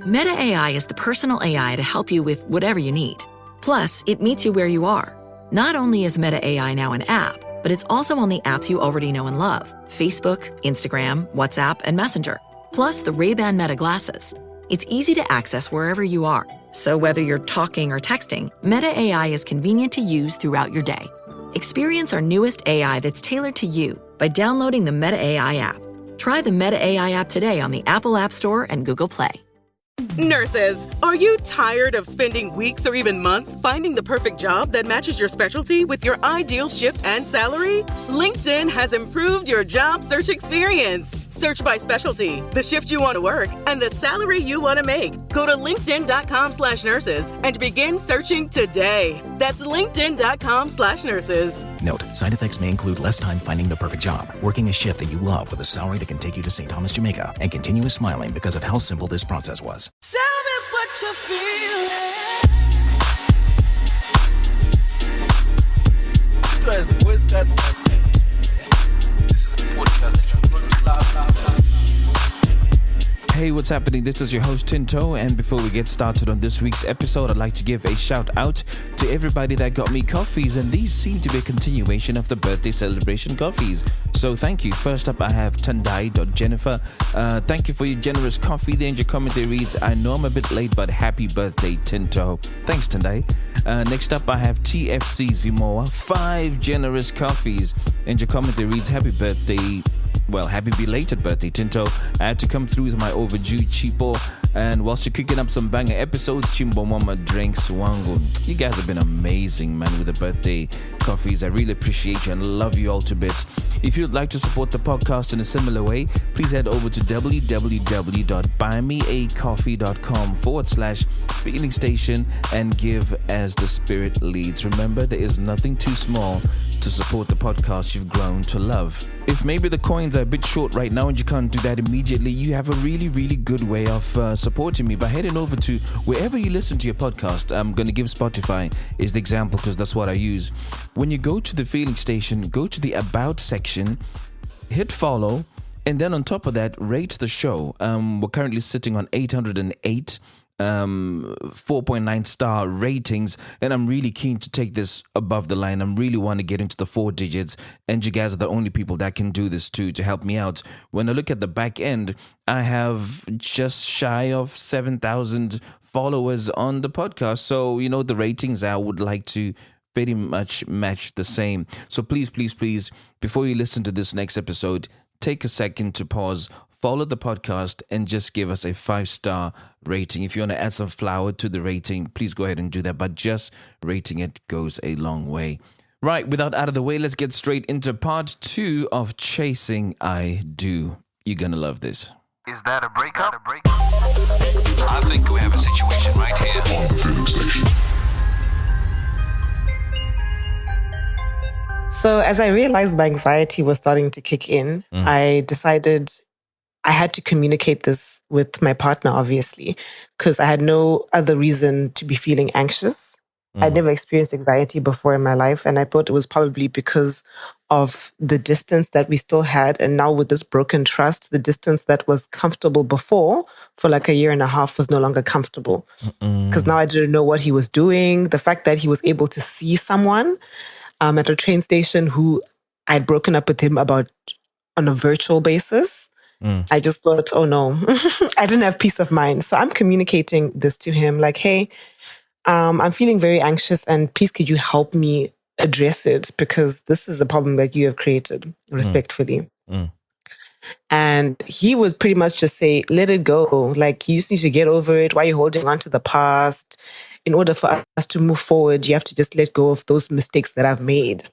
Meta AI is the personal AI to help you with whatever you need. Plus, it meets you where you are. Not only is Meta AI now an app, but it's also on the apps you already know and love: Facebook, Instagram, WhatsApp, and Messenger. Plus the Ray-Ban Meta glasses. It's easy to access wherever you are. So whether you're talking or texting, Meta AI is convenient to use throughout your day. Experience our newest AI that's tailored to you by downloading the Meta AI app. Try the Meta AI app today on the Apple App Store and Google Play. Nurses, are you tired of spending weeks or even months finding the perfect job that matches your specialty with your ideal shift and salary? LinkedIn has improved your job search experience. Search by specialty, the shift you want to work, and the salary you want to make. Go to linkedin.com/nurses and begin searching today. That's linkedin.com/nurses. Note, side effects may include less time finding the perfect job, working a shift that you love with a salary that can take you to St. Thomas, Jamaica, and continuous smiling because of how simple this process was. Tell me what you're feeling. Hey, what's happening? This is your host Tinto, and before we get started on this week's episode, I'd like to give a shout out to everybody that got me coffees, and these seem to be a continuation of the birthday celebration coffees. So thank you. First up, I have Tandai.Jennifer. Thank you for your generous coffee. The angel commentary reads, I know I'm a bit late, but happy birthday, Tinto. Thanks, Tandai. Next up, I have TFC Zimoa. 5 generous coffees. Angel commentary reads, happy birthday. Well, happy belated birthday, Tinto. I had to come through with my overdue cheapo. And whilst you're cooking up some banger episodes, Chimbo Mama drinks Wango. You guys have been amazing, man, with the birthday coffees. I really appreciate you and love you all to bits. If you'd like to support the podcast in a similar way, please head over to www.buymeacoffee.com/Feeling Station and give as the spirit leads. Remember, there is nothing too small to support the podcast you've grown to love. If maybe the coins are a bit short right now and you can't do that immediately, you have a really, really good way of supporting me by heading over to wherever you listen to your podcast. I'm going to give Spotify as the example because that's what I use. When you go to the Feeling Station, go to the About section, hit follow, and then on top of that, rate the show. We're currently sitting on 808 4.9 star ratings, and I'm really keen to take this above the line. I really want to get into the 4 digits, and you guys are the only people that can do this too to help me out. When I look at the back end, I have just shy of 7,000 followers on the podcast, so you know the ratings I would like to very much match the same. So please, before you listen to this next episode, take a second to pause, follow the podcast, and just give us a 5-star rating. If you want to add some flour to the rating, please go ahead and do that. But just rating it goes a long way. Right, without out of the way, let's get straight into part 2 of Chasing I Do. You're going to love this. Is that a breakup? I think we have a situation right here on the Feeling Station. So as I realized my anxiety was starting to kick in, I decided I had to communicate this with my partner, obviously, because I had no other reason to be feeling anxious. I'd never experienced anxiety before in my life, and I thought it was probably because of the distance that we still had. And now with this broken trust, the distance that was comfortable before for like a year and a half was no longer comfortable. Because now I didn't know what he was doing. The fact that he was able to see someone at a train station who I'd broken up with him about on a virtual basis, I just thought, oh no, I didn't have peace of mind. So I'm communicating this to him like, hey, I'm feeling very anxious and please could you help me address it because this is the problem that you have created, respectfully. And he would pretty much just say, let it go. Like, you just need to get over it. Why are you holding on to the past? In order for us to move forward, you have to just let go of those mistakes that I've made.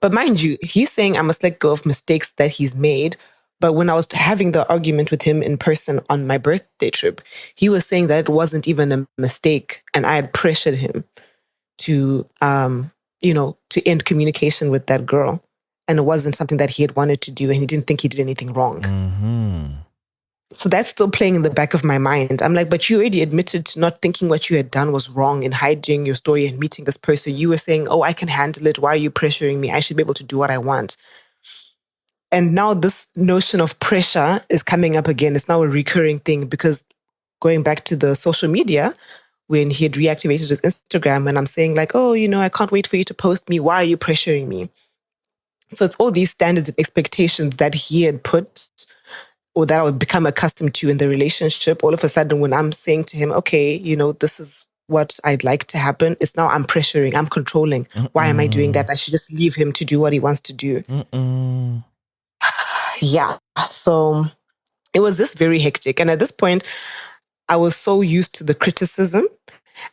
But mind you, he's saying I must let go of mistakes that he's made. But when I was having the argument with him in person on my birthday trip, he was saying that it wasn't even a mistake. And I had pressured him to, to end communication with that girl. And it wasn't something that he had wanted to do. And he didn't think he did anything wrong. So that's still playing in the back of my mind. I'm like, but you already admitted to not thinking what you had done was wrong in hiding your story and meeting this person. You were saying, oh, I can handle it. Why are you pressuring me? I should be able to do what I want. And now this notion of pressure is coming up again. It's now a recurring thing because going back to the social media, when he had reactivated his Instagram, and I'm saying like, oh, I can't wait for you to post me. Why are you pressuring me? So it's all these standards and expectations that he had put, or that I would become accustomed to in the relationship. All of a sudden, when I'm saying to him, okay, this is what I'd like to happen, it's now I'm pressuring, I'm controlling. Why am I doing that? I should just leave him to do what he wants to do. Yeah. So it was this very hectic. And at this point, I was so used to the criticism,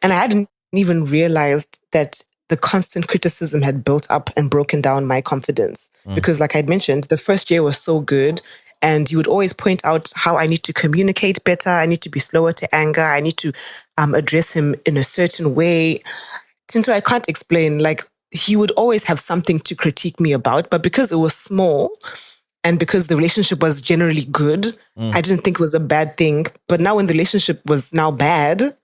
and I hadn't even realized that the constant criticism had built up and broken down my confidence. Because like I'd mentioned, the first year was so good. And he would always point out how I need to communicate better. I need to be slower to anger. I need to address him in a certain way. Tinto, I can't explain. Like, he would always have something to critique me about. But because it was small, and because the relationship was generally good, I didn't think it was a bad thing. But now when the relationship was now bad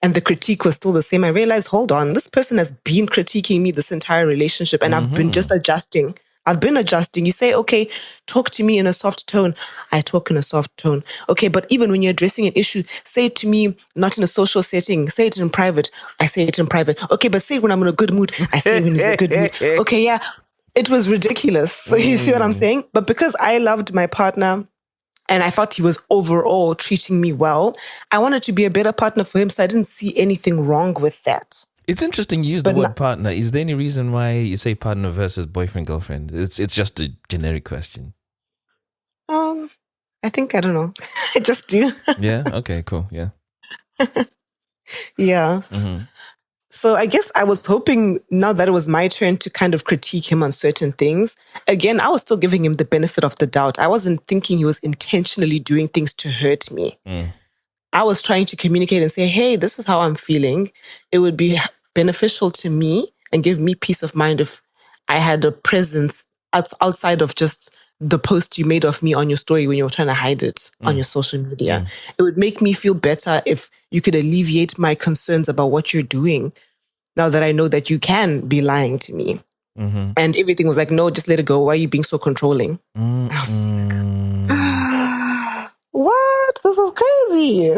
and the critique was still the same, I realized, hold on, this person has been critiquing me this entire relationship, and I've been just adjusting. I've been adjusting. You say, okay, talk to me in a soft tone. I talk in a soft tone. Okay, but even when you're addressing an issue, say it to me not in a social setting. Say it in private. I say it in private. Okay, but say it when I'm in a good mood. I say it when I'm in a good mood. Okay, yeah. It was ridiculous. So you see what I'm saying? But because I loved my partner and I thought he was overall treating me well, I wanted to be a better partner for him. So I didn't see anything wrong with that. It's interesting you use the word partner. Is there any reason why you say partner versus boyfriend, girlfriend? It's just a generic question. I think, I don't know. I just do. Yeah? Okay, cool. Yeah. Yeah. So I guess I was hoping now that it was my turn to kind of critique him on certain things. Again, I was still giving him the benefit of the doubt. I wasn't thinking he was intentionally doing things to hurt me. I was trying to communicate and say, hey, this is how I'm feeling. It would be beneficial to me and give me peace of mind if I had a presence outside of just the post you made of me on your story when you were trying to hide it on your social media. It would make me feel better if you could alleviate my concerns about what you're doing now that I know that you can be lying to me. And everything was like, no, just let it go. Why are you being so controlling? I was like, what? This is crazy,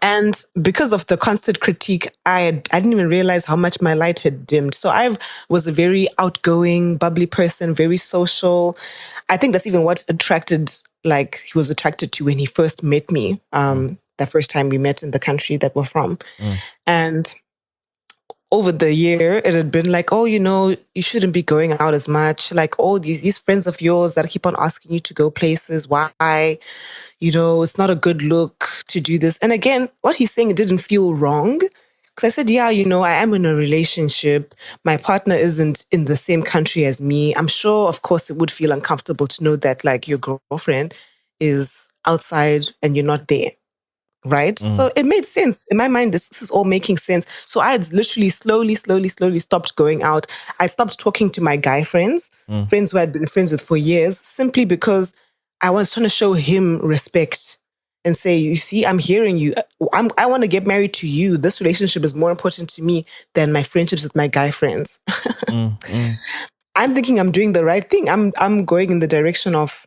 And because of the constant critique, I didn't even realize how much my light had dimmed. So I was a very outgoing, bubbly person, very social. I think that's even what he was attracted to when he first met me, the first time we met in the country that we're from. And over the year, it had been like, oh, you shouldn't be going out as much. Like, all these friends of yours that keep on asking you to go places. Why? It's not a good look to do this. And again, what he's saying didn't feel wrong. Because I said, yeah, I am in a relationship. My partner isn't in the same country as me. I'm sure, of course, it would feel uncomfortable to know that, like, your girlfriend is outside and you're not there. Right? So it made sense. In my mind, this is all making sense. So I had literally slowly stopped going out. I stopped talking to my guy friends who I had been friends with for years, simply because I was trying to show him respect and say, you see, I'm hearing you. I want to get married to you. This relationship is more important to me than my friendships with my guy friends. I'm thinking I'm doing the right thing. I'm going in the direction of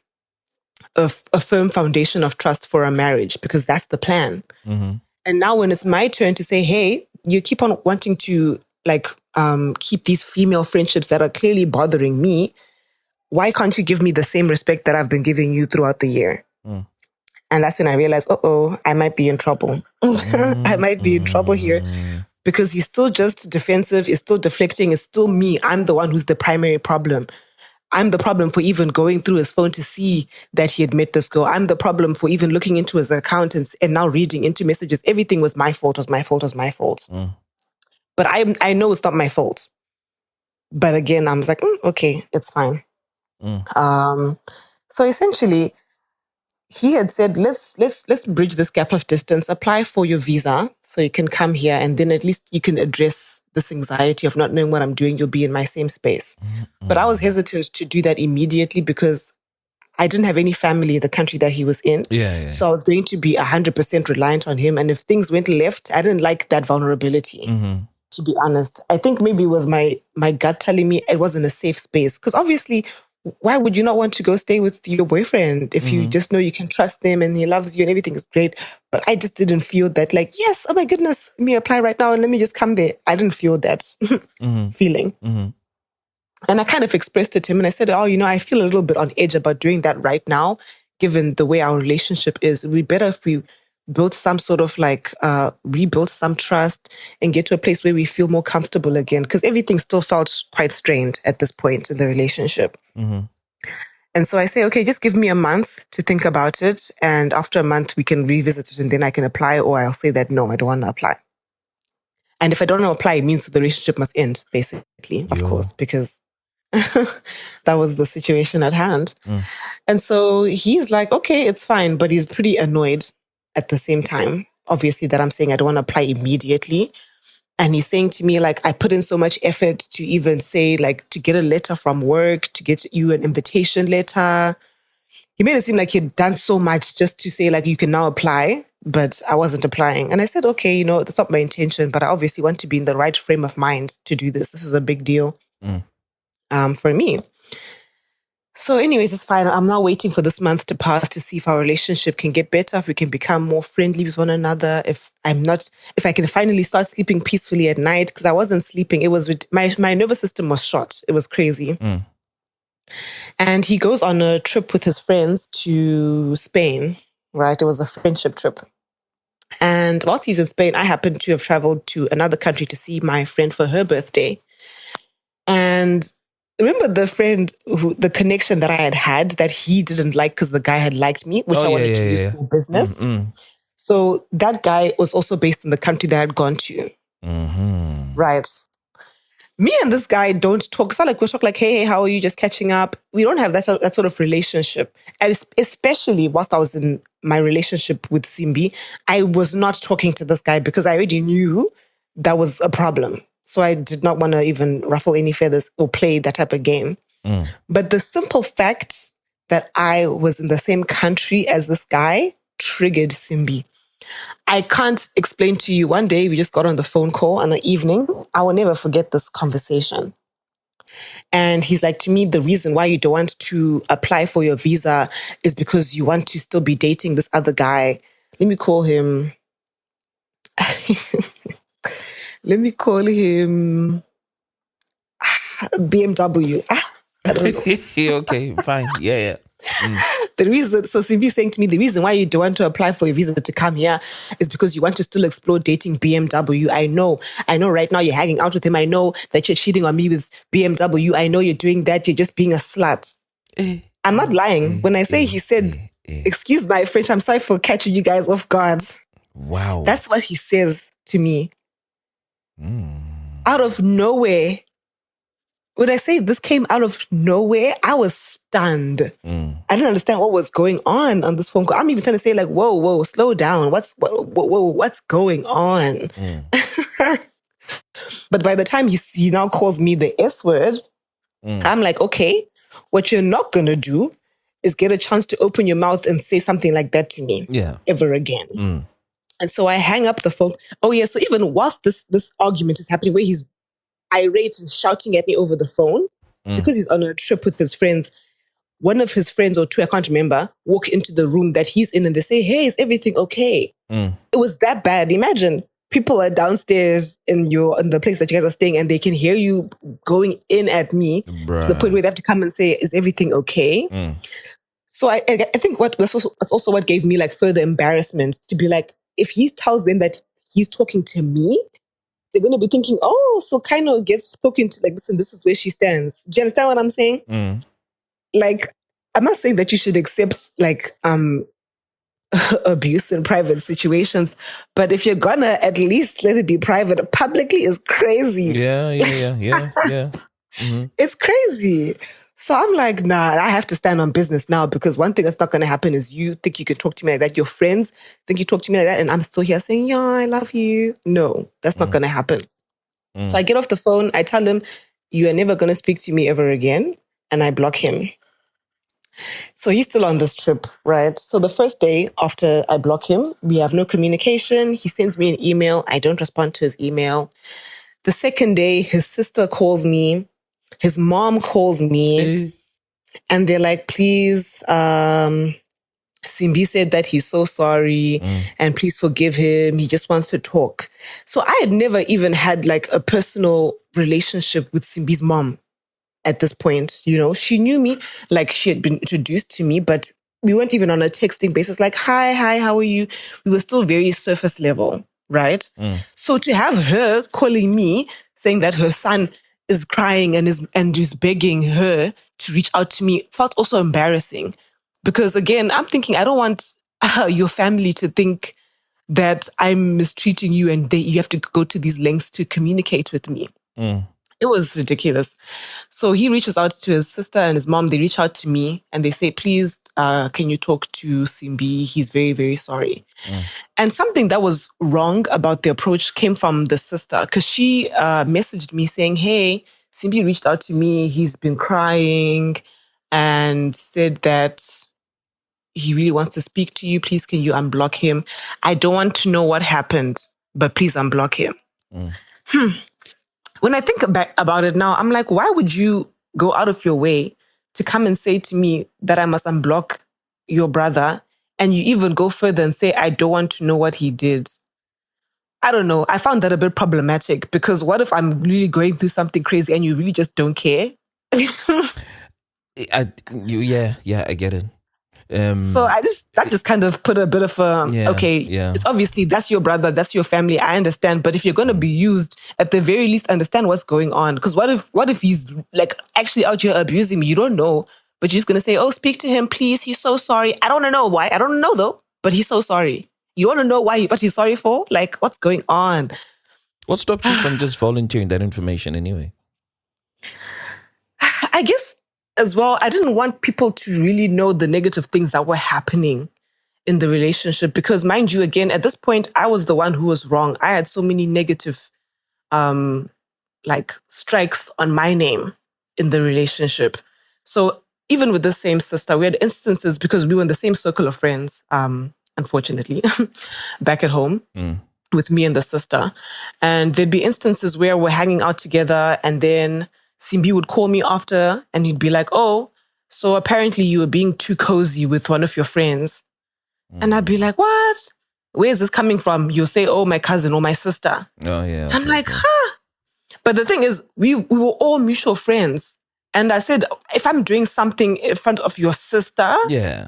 a firm foundation of trust for a marriage, because that's the plan. And now when it's my turn to say, hey, you keep on wanting to keep these female friendships that are clearly bothering me, why can't you give me the same respect that I've been giving you throughout the year? And that's when I realized, I might be in trouble. I might be in trouble here, because he's still just defensive, he's still deflecting, it's still me. I'm the one who's the primary problem. I'm the problem for even going through his phone to see that he had met this girl. I'm the problem for even looking into his account and now reading into messages. Everything was my fault. But I know it's not my fault. But again, I'm like, okay, it's fine. So essentially, he had said, let's bridge this gap of distance, apply for your visa so you can come here, and then at least you can address this anxiety of not knowing what I'm doing. You'll be in my same space. But I was hesitant to do that immediately because I didn't have any family in the country that he was in. So I was going to be 100% reliant on him. And if things went left, I didn't like that vulnerability, to be honest. I think maybe it was my gut telling me it wasn't a safe space. Because obviously, why would you not want to go stay with your boyfriend if you just know you can trust him and he loves you and everything is great? But I just didn't feel that, like, yes, oh my goodness, let me apply right now and let me just come there. I didn't feel that feeling. And I kind of expressed it to him and I said, oh, I feel a little bit on edge about doing that right now, given the way our relationship is. It'd be better if we build some sort of rebuild some trust and get to a place where we feel more comfortable again. Because everything still felt quite strained at this point in the relationship. And so I say, okay, just give me a month to think about it. And after a month, we can revisit it and then I can apply, or I'll say that, no, I don't want to apply. And if I don't want to apply, it means the relationship must end, basically, of course, because that was the situation at hand. And so he's like, okay, it's fine. But he's pretty annoyed at the same time, obviously, that I'm saying I don't want to apply immediately. And he's saying to me, like, I put in so much effort to even say, like, to get a letter from work, to get you an invitation letter. He made it seem like he'd done so much just to say, like, you can now apply, but I wasn't applying. And I said, okay, that's not my intention, but I obviously want to be in the right frame of mind to do this. This is a big deal for me. So anyways, it's fine. I'm now waiting for this month to pass to see if our relationship can get better, if we can become more friendly with one another, if I can finally start sleeping peacefully at night, because I wasn't sleeping. It was, my nervous system was shot. It was crazy. And he goes on a trip with his friends to Spain, right? It was a friendship trip. And whilst he's in Spain, I happened to have traveled to another country to see my friend for her birthday. And remember the connection that I had that he didn't like because the guy had liked me, which I wanted to use for business. So that guy was also based in the country that I'd gone to. Right. Me and this guy don't talk. It's not like we talk like, hey, how are you? Just catching up. We don't have that sort of relationship. And especially whilst I was in my relationship with Simbi, I was not talking to this guy because I already knew that was a problem. So I did not want to even ruffle any feathers or play that type of game. But the simple fact that I was in the same country as this guy triggered Simbi. I can't explain to you. One day we just got on the phone call on an evening. I will never forget this conversation. And he's like, to me, the reason why you don't want to apply for your visa is because you want to still be dating this other guy. Let me call him. BMW. I don't know. Okay, fine. Yeah. The reason, so Simbi's saying to me, the reason why you don't want to apply for your visa to come here is because you want to still explore dating BMW. I know right now you're hanging out with him. I know that you're cheating on me with BMW. I know you're doing that. You're just being a slut. I'm not lying. When I say he said, excuse my French, I'm sorry for catching you guys off guard. Wow. That's what he says to me. Out of nowhere. When I say this came out of nowhere, I was stunned. I didn't understand what was going on this phone call. I'm even trying to say, like, whoa, slow down. What's going on? But by the time he now calls me the S word, I'm like, okay, what you're not going to do is get a chance to open your mouth and say something like that to me ever again. And so I hang up the phone. Oh, yeah. So even whilst this argument is happening, where he's irate and shouting at me over the phone, because he's on a trip with his friends, one of his friends or two, I can't remember, walk into the room that he's in and they say, hey, is everything okay? It was that bad. Imagine people are downstairs in the place that you guys are staying and they can hear you going in at me to the point where they have to come and say, is everything okay? So I think that's also what gave me like further embarrassment to be like, if he tells them that he's talking to me, they're going to be thinking, oh, so Kaino gets spoken to like this and this is where she stands. Do you understand what I'm saying? Like, I'm not saying that you should accept like abuse in private situations, but if you're gonna at least let it be private, publicly is crazy. Yeah. It's crazy. So I'm like, nah, I have to stand on business now, because one thing that's not going to happen is you think you can talk to me like that. Your friends think you talk to me like that. And I'm still here saying, yeah, I love you. No, that's not going to happen. So I get off the phone. I tell him, you are never going to speak to me ever again. And I block him. So he's still on this trip, right? So the first day after I block him, we have no communication. He sends me an email. I don't respond to his email. The second day, his sister calls me. His mom calls me. And they're like, please, Simbi said that he's so sorry and please forgive him. He just wants to talk. So I had never even had like a personal relationship with Simbi's mom at this point. You know, she knew me, like she had been introduced to me, but we weren't even on a texting basis like, hi, how are you? We were still very surface level, right? So to have her calling me saying that her son is crying and is begging her to reach out to me felt also embarrassing. Because again, I'm thinking, I don't want your family to think that I'm mistreating you and you have to go to these lengths to communicate with me. It was ridiculous. So he reaches out to his sister and his mom. They reach out to me and they say, please, can you talk to Simbi? He's very, very sorry. And something that was wrong about the approach came from the sister because she messaged me saying, hey, Simbi reached out to me. He's been crying and said that he really wants to speak to you. Please, can you unblock him? I don't want to know what happened, but please unblock him. When I think about it now, I'm like, why would you go out of your way to come and say to me that I must unblock your brother? And you even go further and say, I don't want to know what he did. I don't know. I found that a bit problematic because what if I'm really going through something crazy and you really just don't care? I get it. So that just kind of put a bit of a, it's obviously that's your brother, that's your family. I understand. But if you're going to be used, at the very least, understand what's going on. Because what if he's like actually out here abusing me? You don't know, but you're just going to say, oh, speak to him, please. He's so sorry. I don't know why. I don't know though, but he's so sorry. You want to know what he's sorry for? Like, what's going on? What stopped you from just volunteering that information anyway? I guess as well, I didn't want people to really know the negative things that were happening in the relationship because, mind you, again, at this point, I was the one who was wrong. I had so many negative like strikes on my name in the relationship. So even with the same sister, we had instances because we were in the same circle of friends, unfortunately, back at home with me and the sister. And there'd be instances where we're hanging out together and then Simbi would call me after and he'd be like, oh, so apparently you were being too cozy with one of your friends. And I'd be like, what? Where is this coming from? You'll say, oh, my cousin or my sister. Oh, yeah. I'm like, huh? But the thing is, we were all mutual friends. And I said, if I'm doing something in front of your sister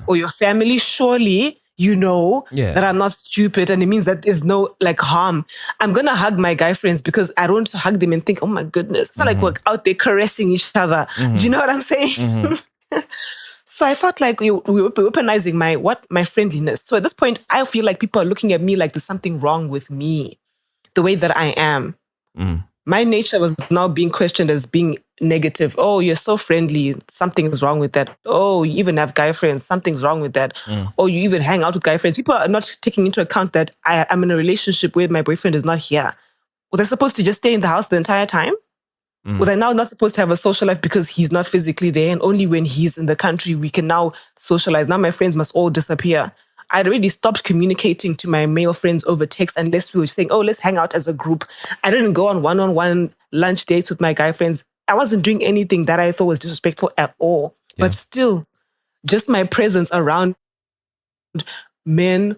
or your family, surely you know that I'm not stupid and it means that there's no like harm. I'm going to hug my guy friends because I don't hug them and think, oh my goodness. It's not like we're out there caressing each other. Do you know what I'm saying? So I felt like we were weaponizing my friendliness. So at this point, I feel like people are looking at me like there's something wrong with me, the way that I am. My nature was now being questioned as being negative. Oh, you're so friendly. Something's wrong with that. Oh, you even have guy friends. Something's wrong with that. Oh, you even hang out with guy friends. People are not taking into account that I'm in a relationship where my boyfriend is not here. Was I supposed to just stay in the house the entire time? Was I now not supposed to have a social life because he's not physically there and only when he's in the country we can now socialize? Now my friends must all disappear. I'd already stopped communicating to my male friends over text unless we were saying, oh, let's hang out as a group. I didn't go on one-on-one lunch dates with my guy friends. I wasn't doing anything that I thought was disrespectful at all. Yeah. But still, just my presence around men,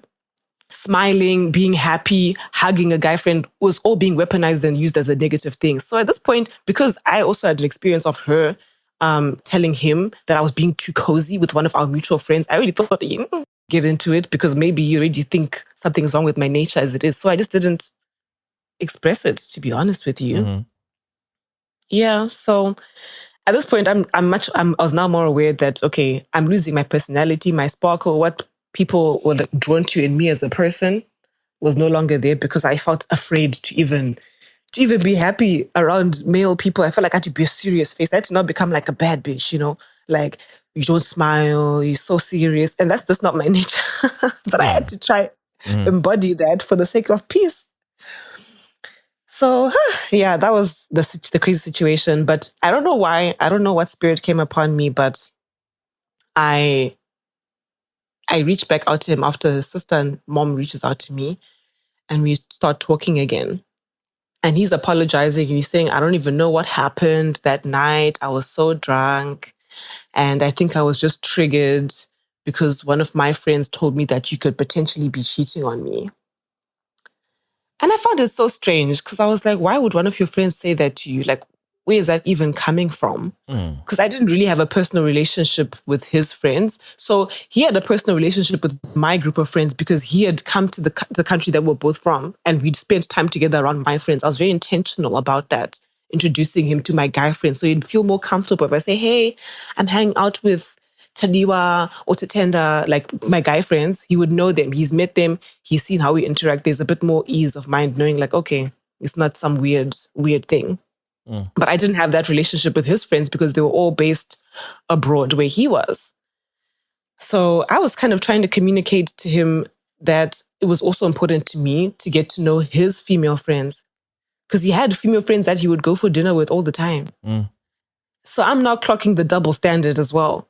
smiling, being happy, hugging a guy friend was all being weaponized and used as a negative thing. So at this point, because I also had an experience of her telling him that I was being too cozy with one of our mutual friends, I really thought, get into it because maybe you already think something's wrong with my nature as it is. So I just didn't express it, to be honest with you. Yeah. So at this point, I was now more aware that, okay, I'm losing my personality, my sparkle, what people were drawn to in me as a person was no longer there because I felt afraid to even be happy around male people. I felt like I had to be a serious face. I had to not become like a bad bitch, like you don't smile, you're so serious. And that's just not my nature. But I had to try embody that for the sake of peace. So yeah, that was the crazy situation. But I don't know why. I don't know what spirit came upon me, but I reached back out to him after his sister and mom reaches out to me and we start talking again. And he's apologizing and he's saying, I don't even know what happened that night. I was so drunk. And I think I was just triggered because one of my friends told me that you could potentially be cheating on me. And I found it so strange because I was like, why would one of your friends say that to you? Like, where is that even coming from? Because I didn't really have a personal relationship with his friends. So he had a personal relationship with my group of friends because he had come to the country that we're both from, and we'd spent time together around my friends. I was very intentional about that, introducing him to my guy friends. So he'd feel more comfortable if I say, hey, I'm hanging out with Tadiwa or Tatenda, like my guy friends. He would know them. He's met them. He's seen how we interact. There's a bit more ease of mind knowing like, okay, it's not some weird thing. But I didn't have that relationship with his friends because they were all based abroad where he was. So I was kind of trying to communicate to him that it was also important to me to get to know his female friends because he had female friends that he would go for dinner with all the time. So I'm now clocking the double standard as well.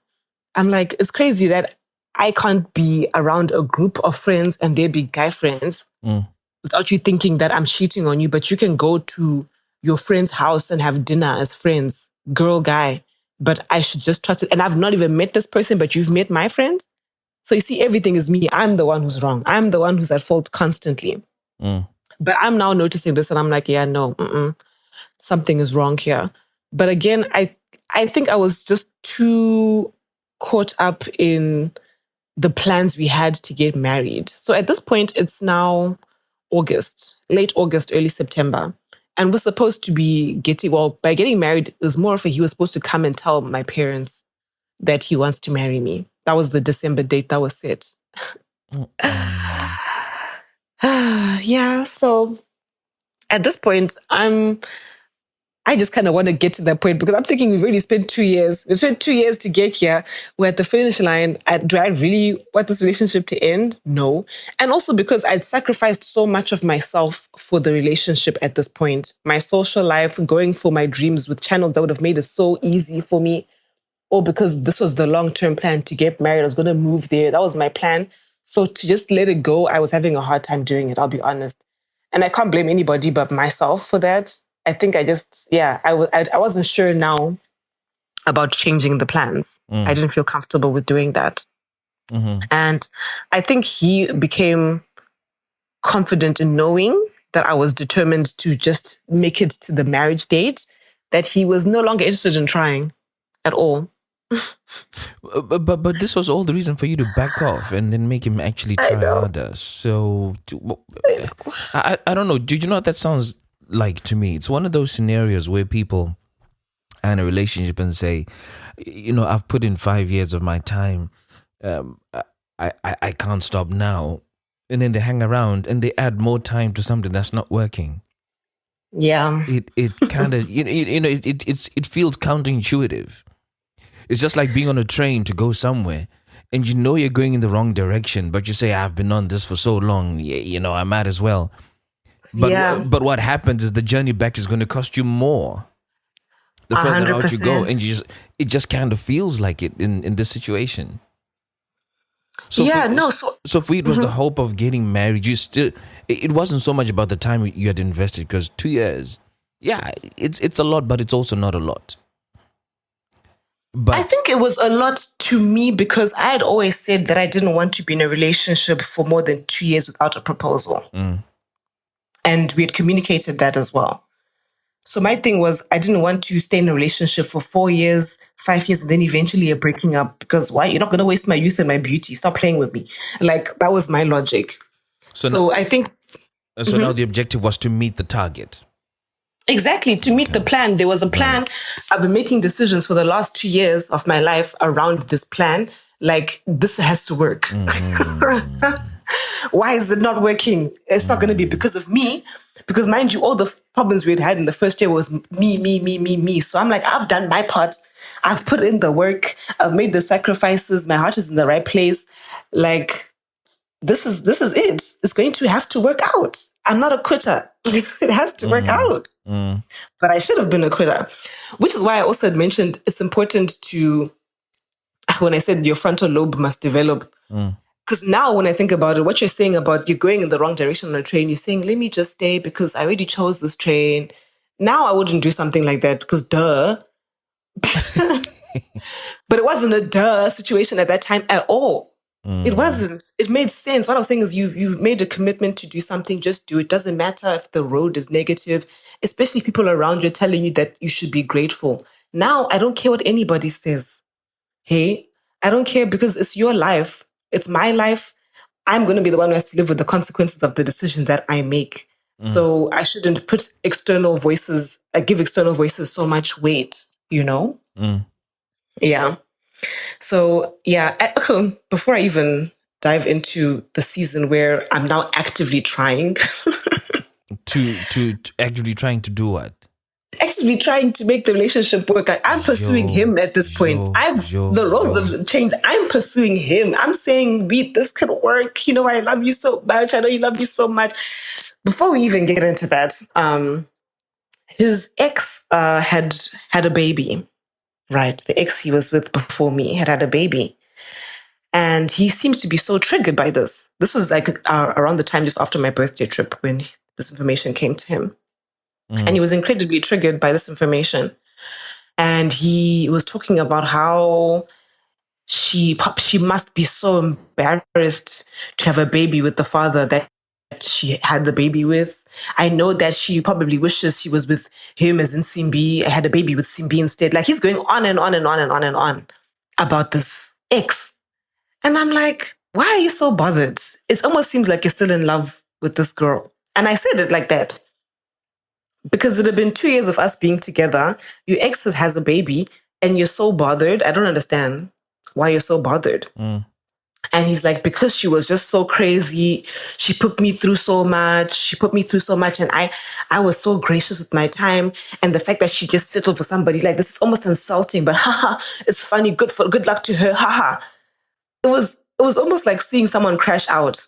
I'm like, it's crazy that I can't be around a group of friends and they'd be guy friends without you thinking that I'm cheating on you, but you can go to your friend's house and have dinner as friends, girl, guy, but I should just trust it. And I've not even met this person, but you've met my friends. So you see, everything is me. I'm the one who's wrong. I'm the one who's at fault constantly. But I'm now noticing this and I'm like, yeah, no, something is wrong here. But again, I think I was just too caught up in the plans we had to get married. So at this point, it's now August, late August, early September. And we're supposed to be by getting married, it was more of he was supposed to come and tell my parents that he wants to marry me. That was the December date that was set. Yeah, so at this point, I just kind of want to get to that point because I'm thinking we've already spent 2 years. We've spent 2 years to get here. We're at the finish line. Do I really want this relationship to end? No. And also because I'd sacrificed so much of myself for the relationship at this point. My social life, going for my dreams with channels that would have made it so easy for me. Or because this was the long-term plan to get married. I was going to move there. That was my plan. So to just let it go, I was having a hard time doing it, I'll be honest. And I can't blame anybody but myself for that. I think I wasn't sure now about changing the plans. I didn't feel comfortable with doing that. And I think he became confident in knowing that I was determined to just make it to the marriage date, that he was no longer interested in trying at all. But this was all the reason for you to back off and then make him actually try harder. So I don't know. Do you know what that sounds like to me? It's one of those scenarios where people are in a relationship and say, I've put in 5 years of my time. I can't stop now. And then they hang around and they add more time to something that's not working. Yeah. It kind of, it feels counterintuitive. It's just like being on a train to go somewhere and you're going in the wrong direction, but you say, I've been on this for so long, I might as well. But what happens is the journey back is going to cost you more the further 100%. Out you go. And it just kind of feels like it in this situation. So for you, it was the hope of getting married. It wasn't so much about the time you had invested, because 2 years, it's a lot, but it's also not a lot. But I think it was a lot to me because I had always said that I didn't want to be in a relationship for more than 2 years without a proposal. And we had communicated that as well. So my thing was, I didn't want to stay in a relationship for 4 years, 5 years, and then eventually you're breaking up because why? You're not going to waste my youth and my beauty. Stop playing with me. Like, that was my logic. So I think... So now the objective was to meet the target. Exactly, to meet the plan. There was a plan. Right. I've been making decisions for the last 2 years of my life around this plan. Like, this has to work. Why is it not working? It's not going to be because of me. Because mind you, all the problems we had in the first year was me. So I'm like, I've done my part. I've put in the work. I've made the sacrifices. My heart is in the right place. Like, this is it. It's going to have to work out. I'm not a quitter. It has to work out. But I should have been a quitter. Which is why I also had mentioned it's important to, when I said your frontal lobe must develop. Because now when I think about it, what you're saying about you're going in the wrong direction on a train, you're saying, let me just stay because I already chose this train. Now I wouldn't do something like that because But it wasn't a duh situation at that time at all. It wasn't. It made sense. What I was saying is you've made a commitment to do something, just do it. Doesn't matter if the road is negative, especially people around you telling you that you should be grateful. Now I don't care what anybody says. Hey, I don't care because it's your life. It's my life. I'm going to be the one who has to live with the consequences of the decisions that I make. So I shouldn't put external voices, give external voices so much weight, you know? Yeah. So yeah, before I even dive into the season where I'm now actively trying, To actively trying to do what? actively trying to make the relationship work. Like, I'm pursuing him at this point. The roles have changed. I'm pursuing him. I'm saying, Beat, this could work. You know, I love you so much. I know you love me so much. Before we even get into that, his ex had a baby, right? The ex he was with before me had a baby. And he seems to be so triggered by this. This was like around the time just after my birthday trip when this information came to him. And he was incredibly triggered by this information. And he was talking about how she must be so embarrassed to have a baby with the father that she had the baby with. I know that she probably wishes she was with him as in Simbi. I had a baby with Simbi instead. Like, he's going on and on and on and on and on about this ex. And I'm like, why are you so bothered? It almost seems like you're still in love with this girl. And I said it like that because it had been 2 years of us being together. Your ex has a baby and you're so bothered. I don't understand why you're so bothered. And he's like, because she was just so crazy. She put me through so much. And I was so gracious with my time. And the fact that she just settled for somebody like this is almost insulting, but haha, it's funny. Good luck to her. Haha. It was almost like seeing someone crash out.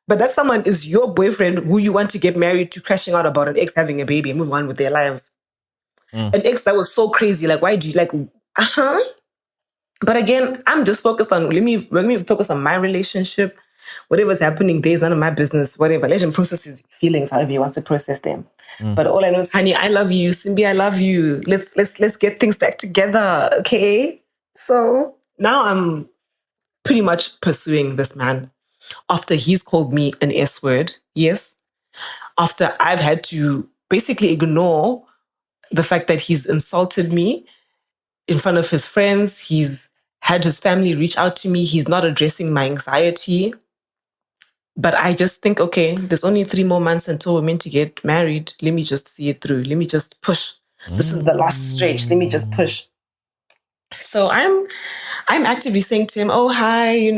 But that someone is your boyfriend who you want to get married to, crashing out about an ex having a baby and move on with their lives. An ex that was so crazy. Like, why do you like, But again, I'm just focused on, let me focus on my relationship. Whatever's happening there is none of my business. Whatever. Let him process his feelings, however he wants to process them. But all I know is, honey, I love you. Simbi, I love you. Let's get things back together. Okay. So now I'm pretty much pursuing this man after he's called me an S word. Yes. After I've had to basically ignore the fact that he's insulted me in front of his friends. He's had his family reach out to me. He's not addressing my anxiety. But I just think, okay, there's only 3 more months until we're meant to get married. Let me just see it through. Let me just push. This is the last stretch. Let me just push. So I'm actively saying to him, oh, hi,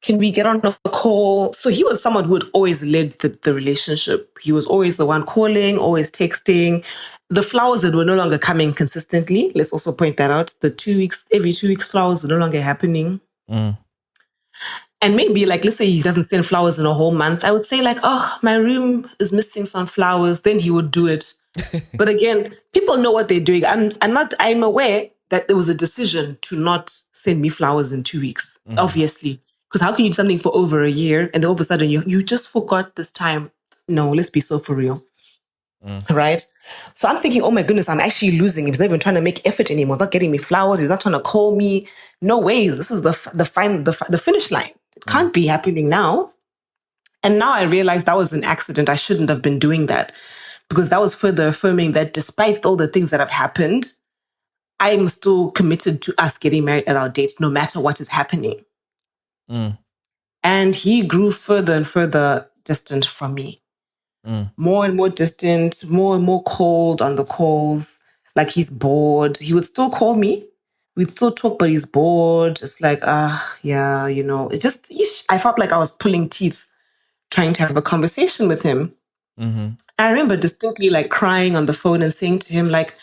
can we get on a call? So he was someone who had always led the relationship. He was always the one calling, always texting. The flowers that were no longer coming consistently. Let's also point that out. Every 2 weeks, flowers were no longer happening. And maybe, like, let's say he doesn't send flowers in a whole month. I would say, like, oh, my room is missing some flowers. Then he would do it. But again, people know what they're doing. I'm aware that there was a decision to not send me flowers in 2 weeks, obviously. Because how can you do something for over a year and then all of a sudden you just forgot this time? No, let's be so for real. Right? So I'm thinking, oh my goodness, I'm actually losing him. He's not even trying to make effort anymore. He's not getting me flowers. He's not trying to call me. No ways. This is the finish line. It can't be happening now. And now I realize that was an accident. I shouldn't have been doing that because that was further affirming that despite all the things that have happened, I'm still committed to us getting married at our date, no matter what is happening. And he grew further and further distant from me. More and more distant, more and more cold on the calls. Like, he's bored. He would still call me. We'd still talk, but he's bored. It's like, yeah, it just, I felt like I was pulling teeth trying to have a conversation with him. I remember distinctly, like, crying on the phone and saying to him, like,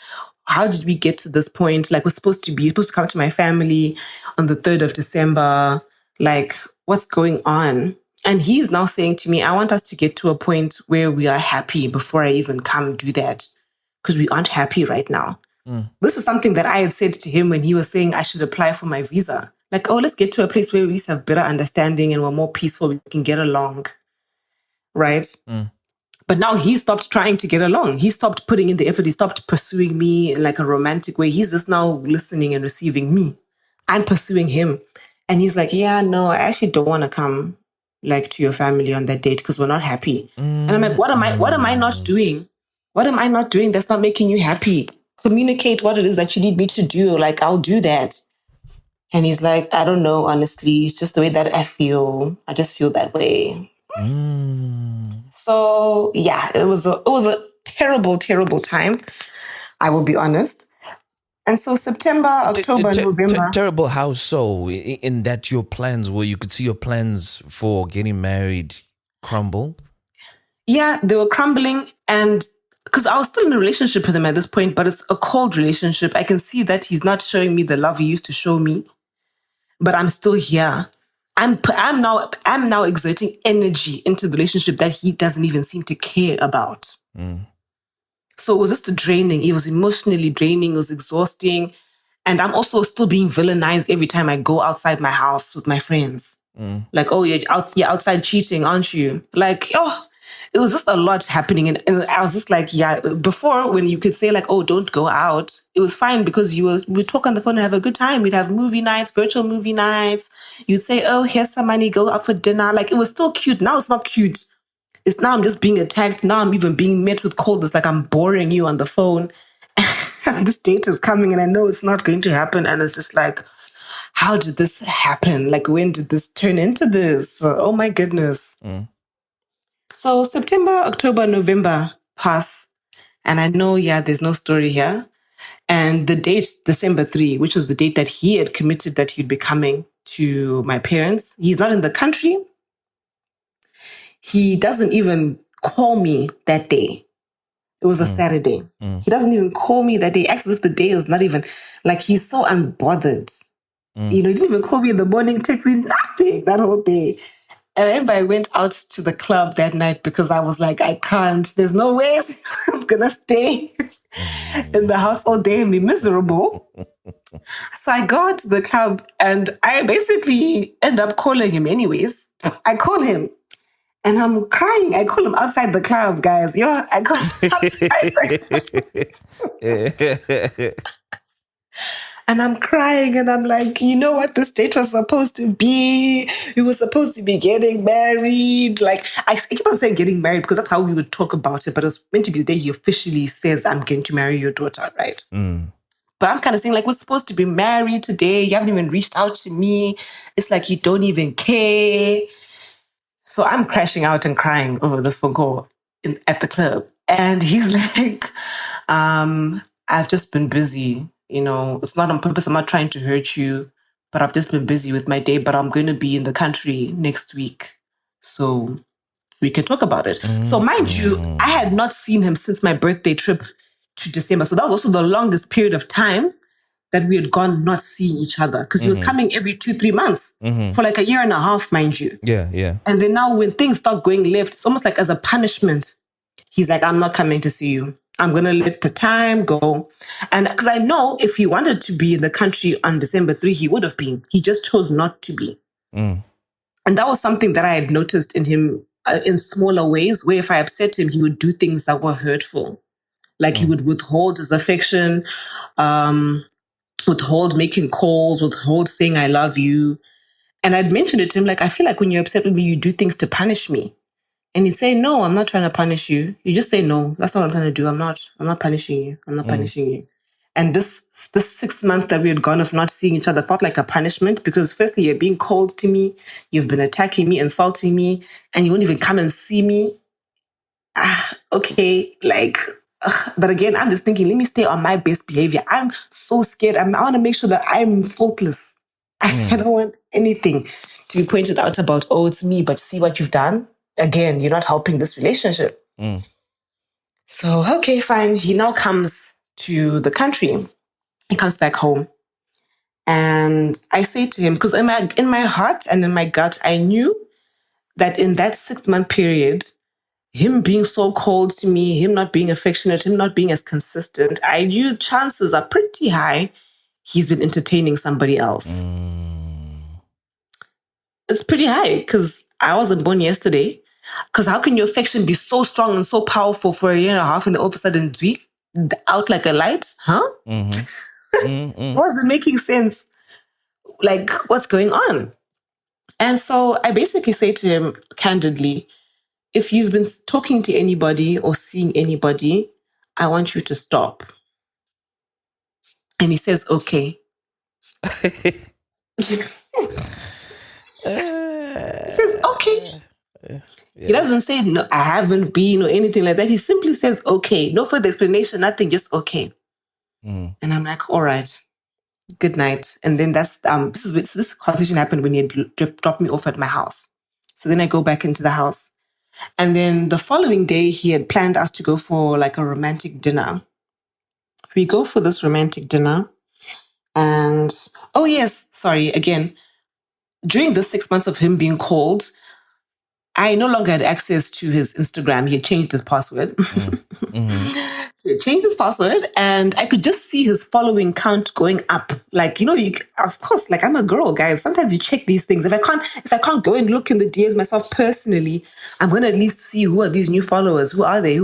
how did we get to this point? Like, you're supposed to come to my family on the 3rd of December. Like, what's going on? And he's now saying to me, I want us to get to a point where we are happy before I even come do that. Because we aren't happy right now. This is something that I had said to him when he was saying I should apply for my visa. Like, oh, let's get to a place where we have better understanding and we're more peaceful. We can get along. Right? But now he stopped trying to get along. He stopped putting in the effort. He stopped pursuing me in like a romantic way. He's just now listening and receiving me. I'm pursuing him. And he's like, yeah, no, I actually don't want to come like to your family on that date because we're not happy. And I'm like, what am I not doing? What am I not doing that's not making you happy? Communicate what it is that you need me to do. Like, I'll do that. And he's like, I don't know, honestly. It's just the way that I feel. I just feel that way. So yeah, it was a terrible, terrible time. I will be honest. And so September, October, November. Terrible how so? In that your plans, where you could see your plans for getting married crumble? Yeah, they were crumbling. And because I was still in a relationship with him at this point, but it's a cold relationship. I can see that he's not showing me the love he used to show me, but I'm still here. I'm now exerting energy into the relationship that he doesn't even seem to care about. So it was just draining. It was emotionally draining. It was exhausting. And I'm also still being villainized every time I go outside my house with my friends. Like, oh, you're outside cheating, aren't you? Like, oh, it was just a lot happening. And I was just like, yeah, before when you could say like, oh, don't go out, it was fine because we'd talk on the phone and have a good time. We'd have movie nights, virtual movie nights. You'd say, oh, here's some money, go out for dinner. Like, it was still cute. Now it's not cute. It's now I'm just being attacked. Now I'm even being met with coldness, like I'm boring you on the phone. This date is coming and I know it's not going to happen. And it's just like, how did this happen? Like, when did this turn into this? Oh my goodness. So September, October, November pass. And I know, yeah, there's no story here. And the date, December 3, which was the date that he had committed that he'd be coming to my parents. He's not in the country. He doesn't even call me that day. It was a Saturday. He doesn't even call me that day. Actually, the day was not even, like, he's so unbothered. You know, he didn't even call me in the morning, text me, nothing that whole day. And I remember I went out to the club that night because I was like, I can't. There's no way I'm going to stay in the house all day and be miserable. So I go out to the club and I basically end up calling him anyways. I call him. And I'm crying. I call him outside the club, guys. I call him outside the club. And I'm crying and I'm like, you know what this date was supposed to be? We were supposed to be getting married. Like, I keep on saying getting married because that's how we would talk about it. But it was meant to be the day he officially says, I'm going to marry your daughter, right? But I'm kind of saying, like, we're supposed to be married today. You haven't even reached out to me. It's like you don't even care. So I'm crashing out and crying over this phone call at the club. And he's like, I've just been busy. You know, it's not on purpose. I'm not trying to hurt you, but I've just been busy with my day. But I'm going to be in the country next week. So we can talk about it. So mind you, I had not seen him since my birthday trip to December. So that was also the longest period of time that we had gone not seeing each other because he was coming every 2-3 months for like a year and a half, mind you. Yeah. And then now when things start going left, it's almost like as a punishment. He's like, I'm not coming to see you. I'm going to let the time go. And because I know if he wanted to be in the country on December 3, he would have been. He just chose not to be. And that was something that I had noticed in him in smaller ways, where if I upset him, he would do things that were hurtful. Like he would withhold his affection, withhold making calls, withhold saying I love you. And I'd mentioned it to him, like, I feel like when you're upset with me, you do things to punish me. And he'd say, no, I'm not trying to punish you. You just say, no, that's not what I'm trying to do. I'm not punishing you. I'm not punishing you. And this 6 months that we had gone of not seeing each other felt like a punishment because firstly, you're being cold to me. You've been attacking me, insulting me, and you won't even come and see me. Okay, like, but again, I'm just thinking, let me stay on my best behavior. I'm so scared. I want to make sure that I'm faultless. I don't want anything to be pointed out about, oh, it's me, but see what you've done. Again, you're not helping this relationship. So, okay, fine. He now comes to the country. He comes back home. And I say to him, because in my heart and in my gut, I knew that in that 6-month period, him being so cold to me, him not being affectionate, him not being as consistent, I knew chances are pretty high he's been entertaining somebody else. It's pretty high because I wasn't born yesterday. Because how can your affection be so strong and so powerful for a year and a half and then all of a sudden out like a light? Huh? Wasn't making sense. Like, what's going on? And so I basically say to him candidly, if you've been talking to anybody or seeing anybody, I want you to stop. And he says, okay. He says, okay. Yeah. He doesn't say, no, I haven't been or anything like that. He simply says, okay. No further explanation, nothing, just okay. And I'm like, all right, good night. And then this conversation happened when he had dropped me off at my house. So then I go back into the house. And then the following day, he had planned us to go for like a romantic dinner. We go for this romantic dinner. And, oh yes, sorry, again, during the 6 months of him being called, I no longer had access to his Instagram. He had changed his password. He had changed his password, and I could just see his following count going up. Like, of course, like I'm a girl, guys. Sometimes you check these things. If I can't go and look in the DMs myself personally, I'm gonna at least see who are these new followers. Who are they?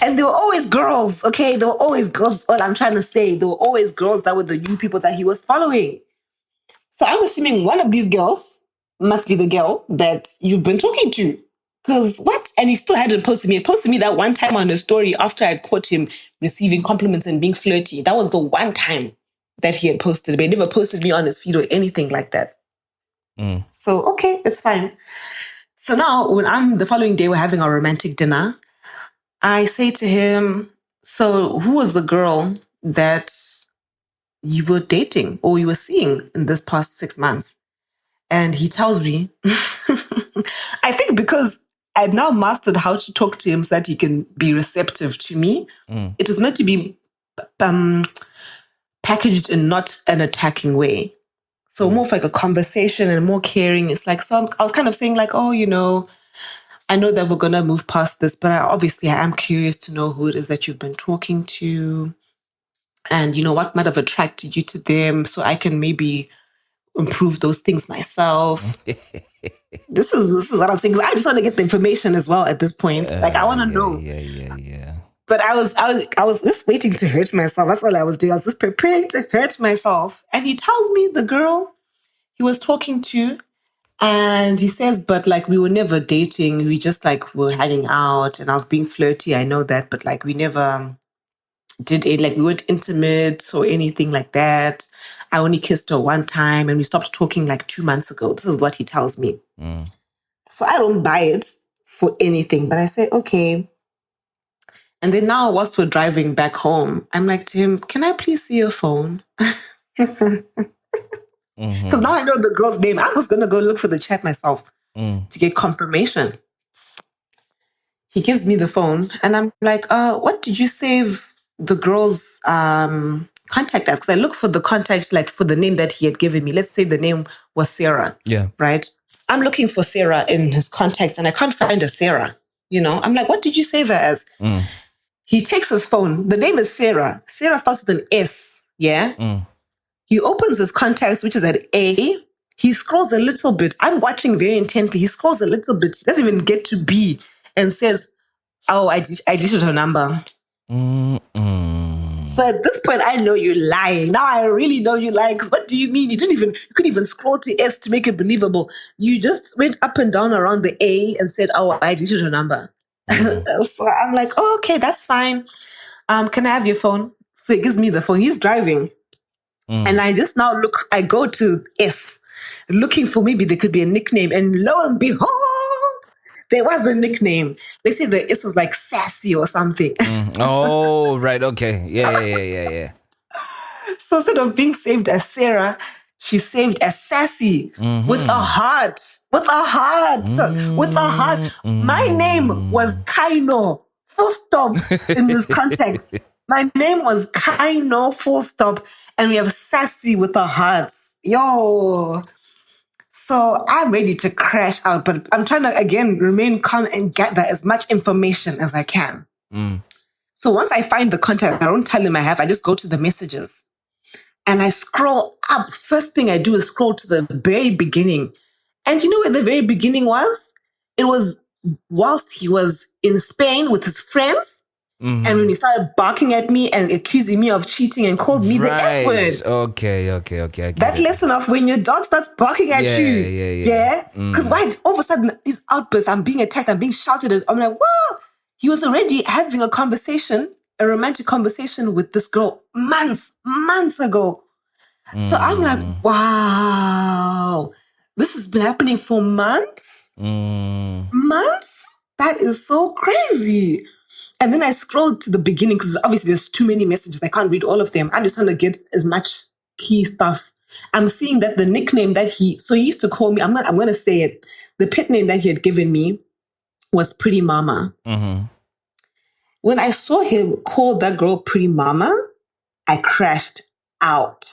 And they were always girls, okay? They were always girls. All I'm trying to say, they were always girls that were the new people that he was following. So I'm assuming one of these girls must be the girl that you've been talking to. Because what? And he still hadn't posted me. He posted me that one time on the story after I'd caught him receiving compliments and being flirty. That was the one time that he had posted me. He never posted me on his feed or anything like that. So, okay, it's fine. So now when the following day, we're having our romantic dinner. I say to him, so who was the girl that you were dating or you were seeing in this past 6 months? And he tells me, I think because I'd now mastered how to talk to him so that he can be receptive to me, it was meant to be packaged in not an attacking way. So more of like a conversation and more caring. It's like, so I was kind of saying like, oh, I know that we're going to move past this, but I am curious to know who it is that you've been talking to and, what might have attracted you to them so I can maybe improve those things myself. This is what I'm saying. I just want to get the information as well at this point. Like, I want to know. Yeah. But I was just waiting to hurt myself. That's all I was doing. I was just preparing to hurt myself. And he tells me the girl he was talking to, and he says, but like we were never dating. We just like were hanging out, and I was being flirty. I know that, but like we never did it. Like we weren't intimate or anything like that. I only kissed her one time, and we stopped talking like 2 months ago. This is what he tells me. So I don't buy it for anything, but I say, okay. And then now, whilst we're driving back home, I'm like to him, can I please see your phone? Because now I know the girl's name. I was going to go look for the chat myself to get confirmation. He gives me the phone and I'm like, what did you save the girl's contact as? Because I look for the contact, like for the name that he had given me. Let's say the name was Sarah. Yeah. Right? I'm looking for Sarah in his contacts and I can't find a Sarah. I'm like, what did you save her as? He takes his phone. The name is Sarah. Sarah starts with an S. Yeah. He opens his contacts, which is at A. He scrolls a little bit. I'm watching very intently. He scrolls a little bit. He doesn't even get to B and says, oh, I deleted her number. So at this point, I know you're lying. Now I really know you're lying. What do you mean? You couldn't even scroll to S to make it believable. You just went up and down around the A and said, oh, I deleted her number. So I'm like, oh, okay, that's fine. Can I have your phone? So he gives me the phone. He's driving. And I just now I go to S, looking for maybe there could be a nickname. And lo and behold, there was a nickname. They say the S was like sassy or something. Oh, right. Okay. Yeah. So instead of being saved as Sarah, she saved as sassy with a heart. With a heart. With a heart. My name was Kaino. Full stop in this context. My name was Kaino. Full stop. And we have sassy with a heart. Yo. So I'm ready to crash out, but I'm trying to, again, remain calm and gather as much information as I can. So once I find the contact, I don't tell him I just go to the messages. And I scroll up. First thing I do is scroll to the very beginning. And you know where the very beginning was? It was whilst he was in Spain with his friends. Mm-hmm. And when he started barking at me and accusing me of cheating and called me the S word. Okay. I get That it. lesson of when your dog starts barking at you. Yeah. Because why all of a sudden these outbursts, I'm being attacked, I'm being shouted at. I'm like, wow. He was already having a conversation, a romantic conversation with this girl months ago. So I'm like, wow, this has been happening for months. Months? That is so crazy. And then I scrolled to the beginning because obviously there's too many messages. I can't read all of them. I'm just trying to get as much key stuff. I'm seeing that the nickname that he used to call me, I'm going to say it. The pet name that he had given me was Pretty Mama. When I saw him call that girl Pretty Mama, I crashed out.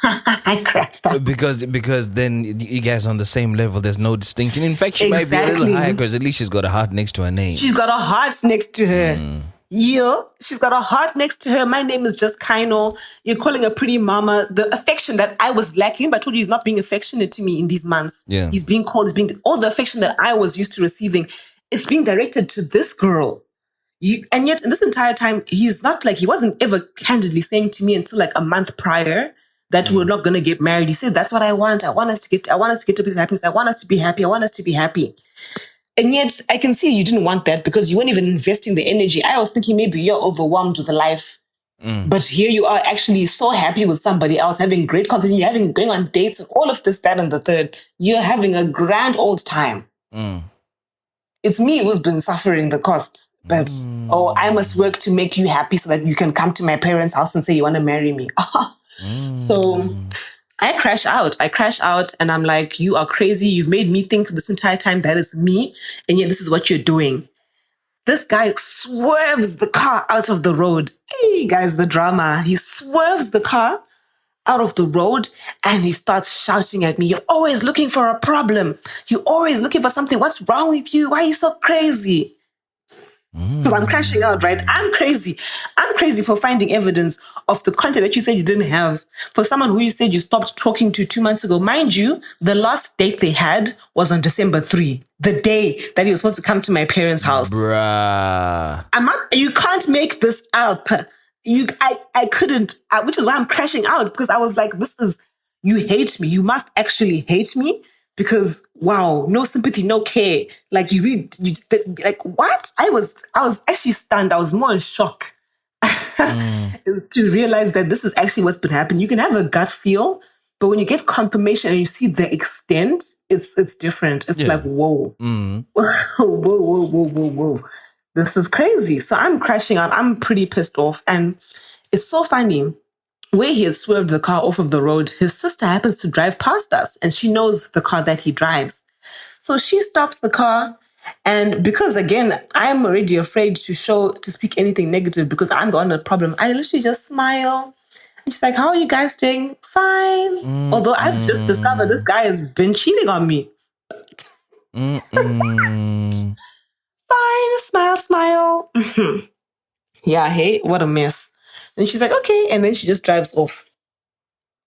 I crashed out. Because then you guys are on the same level. There's no distinction. In fact, she might be a little higher because at least she's got a heart next to her name. She's got a heart next to her. Yeah, she's got a heart next to her. My name is just Kaino. You're calling her Pretty Mama. The affection that I was lacking, but I told you he's not being affectionate to me in these months. Yeah. He's being called, all the affection that I was used to receiving, it's being directed to this girl. And yet in this entire time, he's not like, he wasn't ever candidly saying to me until like a month prior that we're not going to get married. He said, that's what I want. I want us to get to this happiness. I want us to be happy. I want us to be happy. And yet I can see you didn't want that because you weren't even investing the energy. I was thinking maybe you're overwhelmed with the life. But here you are actually so happy with somebody else, having great conversation, you're going on dates and all of this, that, and the third. You're having a grand old time. It's me who's been suffering the cost. But, I must work to make you happy so that you can come to my parents' house and say you want to marry me. So I crash out and I'm like, you are crazy. You've made me think this entire time that is me. And yet this is what you're doing. This guy swerves the car out of the road. Hey, guys, the drama. He swerves the car out of the road and he starts shouting at me. You're always looking for a problem. You're always looking for something. What's wrong with you? Why are you so crazy? Because I'm crashing out, right? I'm crazy. I'm crazy for finding evidence of the content that you said you didn't have. For someone who you said you stopped talking to 2 months ago, mind you, the last date they had was on December 3, the day that he was supposed to come to my parents' house. Bruh. You can't make this up. I couldn't, which is why I'm crashing out because I was like, you hate me. You must actually hate me. Because wow, no sympathy, no care. Like like what? I was actually stunned. I was more in shock to realize that this is actually what's been happening. You can have a gut feel, but when you get confirmation and you see the extent, it's different. It's like whoa, whoa. This is crazy. So I'm crashing out. I'm pretty pissed off, and it's so funny. Where he had swerved the car off of the road, his sister happens to drive past us and she knows the car that he drives. So she stops the car. And because, again, I'm already afraid to speak anything negative because I'm the one with the problem, I literally just smile. And she's like, how are you guys doing? Fine. Although I've just discovered this guy has been cheating on me. Fine. Smile. Yeah, hey, what a mess. And she's like, okay. And then she just drives off.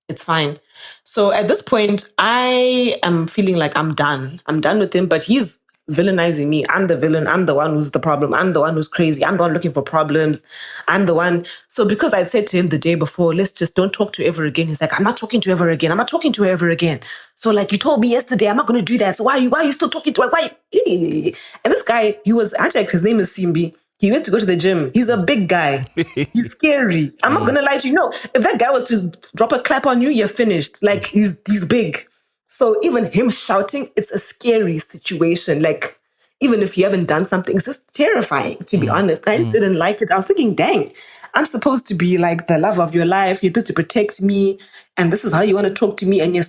It's fine. So at this point, I am feeling like I'm done. I'm done with him, but he's villainizing me. I'm the villain. I'm the one who's the problem. I'm the one who's crazy. I'm the one looking for problems. I'm the one. So because I'd said to him the day before, let's just don't talk to her ever again. He's like, I'm not talking to her ever again. I'm not talking to her ever again. So like you told me yesterday, I'm not going to do that. So why are you still talking to her? Why? And this guy, his name is Simbi. He used to go to the gym. He's a big guy. He's scary. I'm not going to lie to you. No, if that guy was to drop a clap on you, you're finished. Like, he's big. So even him shouting, it's a scary situation. Like, even if you haven't done something, it's just terrifying, to be honest. I just didn't like it. I was thinking, dang, I'm supposed to be like the love of your life. You're supposed to protect me. And this is how you want to talk to me. And you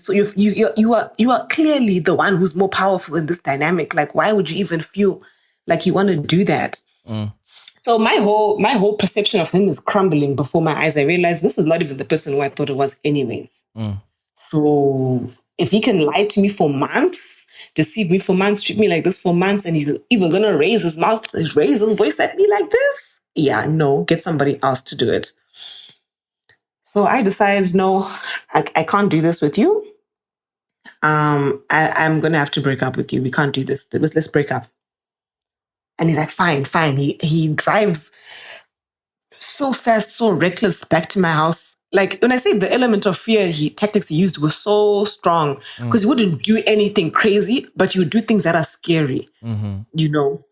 are clearly the one who's more powerful in this dynamic. Like, why would you even feel like you want to do that? So my whole perception of him is crumbling before my eyes. I realized this is not even the person who I thought it was anyways. So if he can lie to me for months, deceive me for months, treat me like this for months, and he's even going to raise his voice at me like this, yeah, no, get somebody else to do it. So I decided, no, I can't do this with you. I'm gonna have to break up with you. We can't do this. Let's break up. And he's like, fine, fine. He drives so fast, so reckless back to my house. Like when I say the element of fear tactics he used was so strong because he wouldn't do anything crazy, but he would do things that are scary, you know.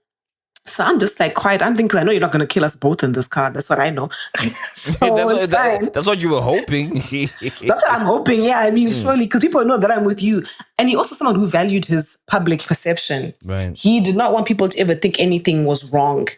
So I'm just like quiet. I'm thinking, I know you're not going to kill us both in this car. That's what I know. So it's fine. That's what you were hoping. That's what I'm hoping. Yeah, I mean, surely, because people know that I'm with you. And he also someone who valued his public perception. Right. He did not want people to ever think anything was wrong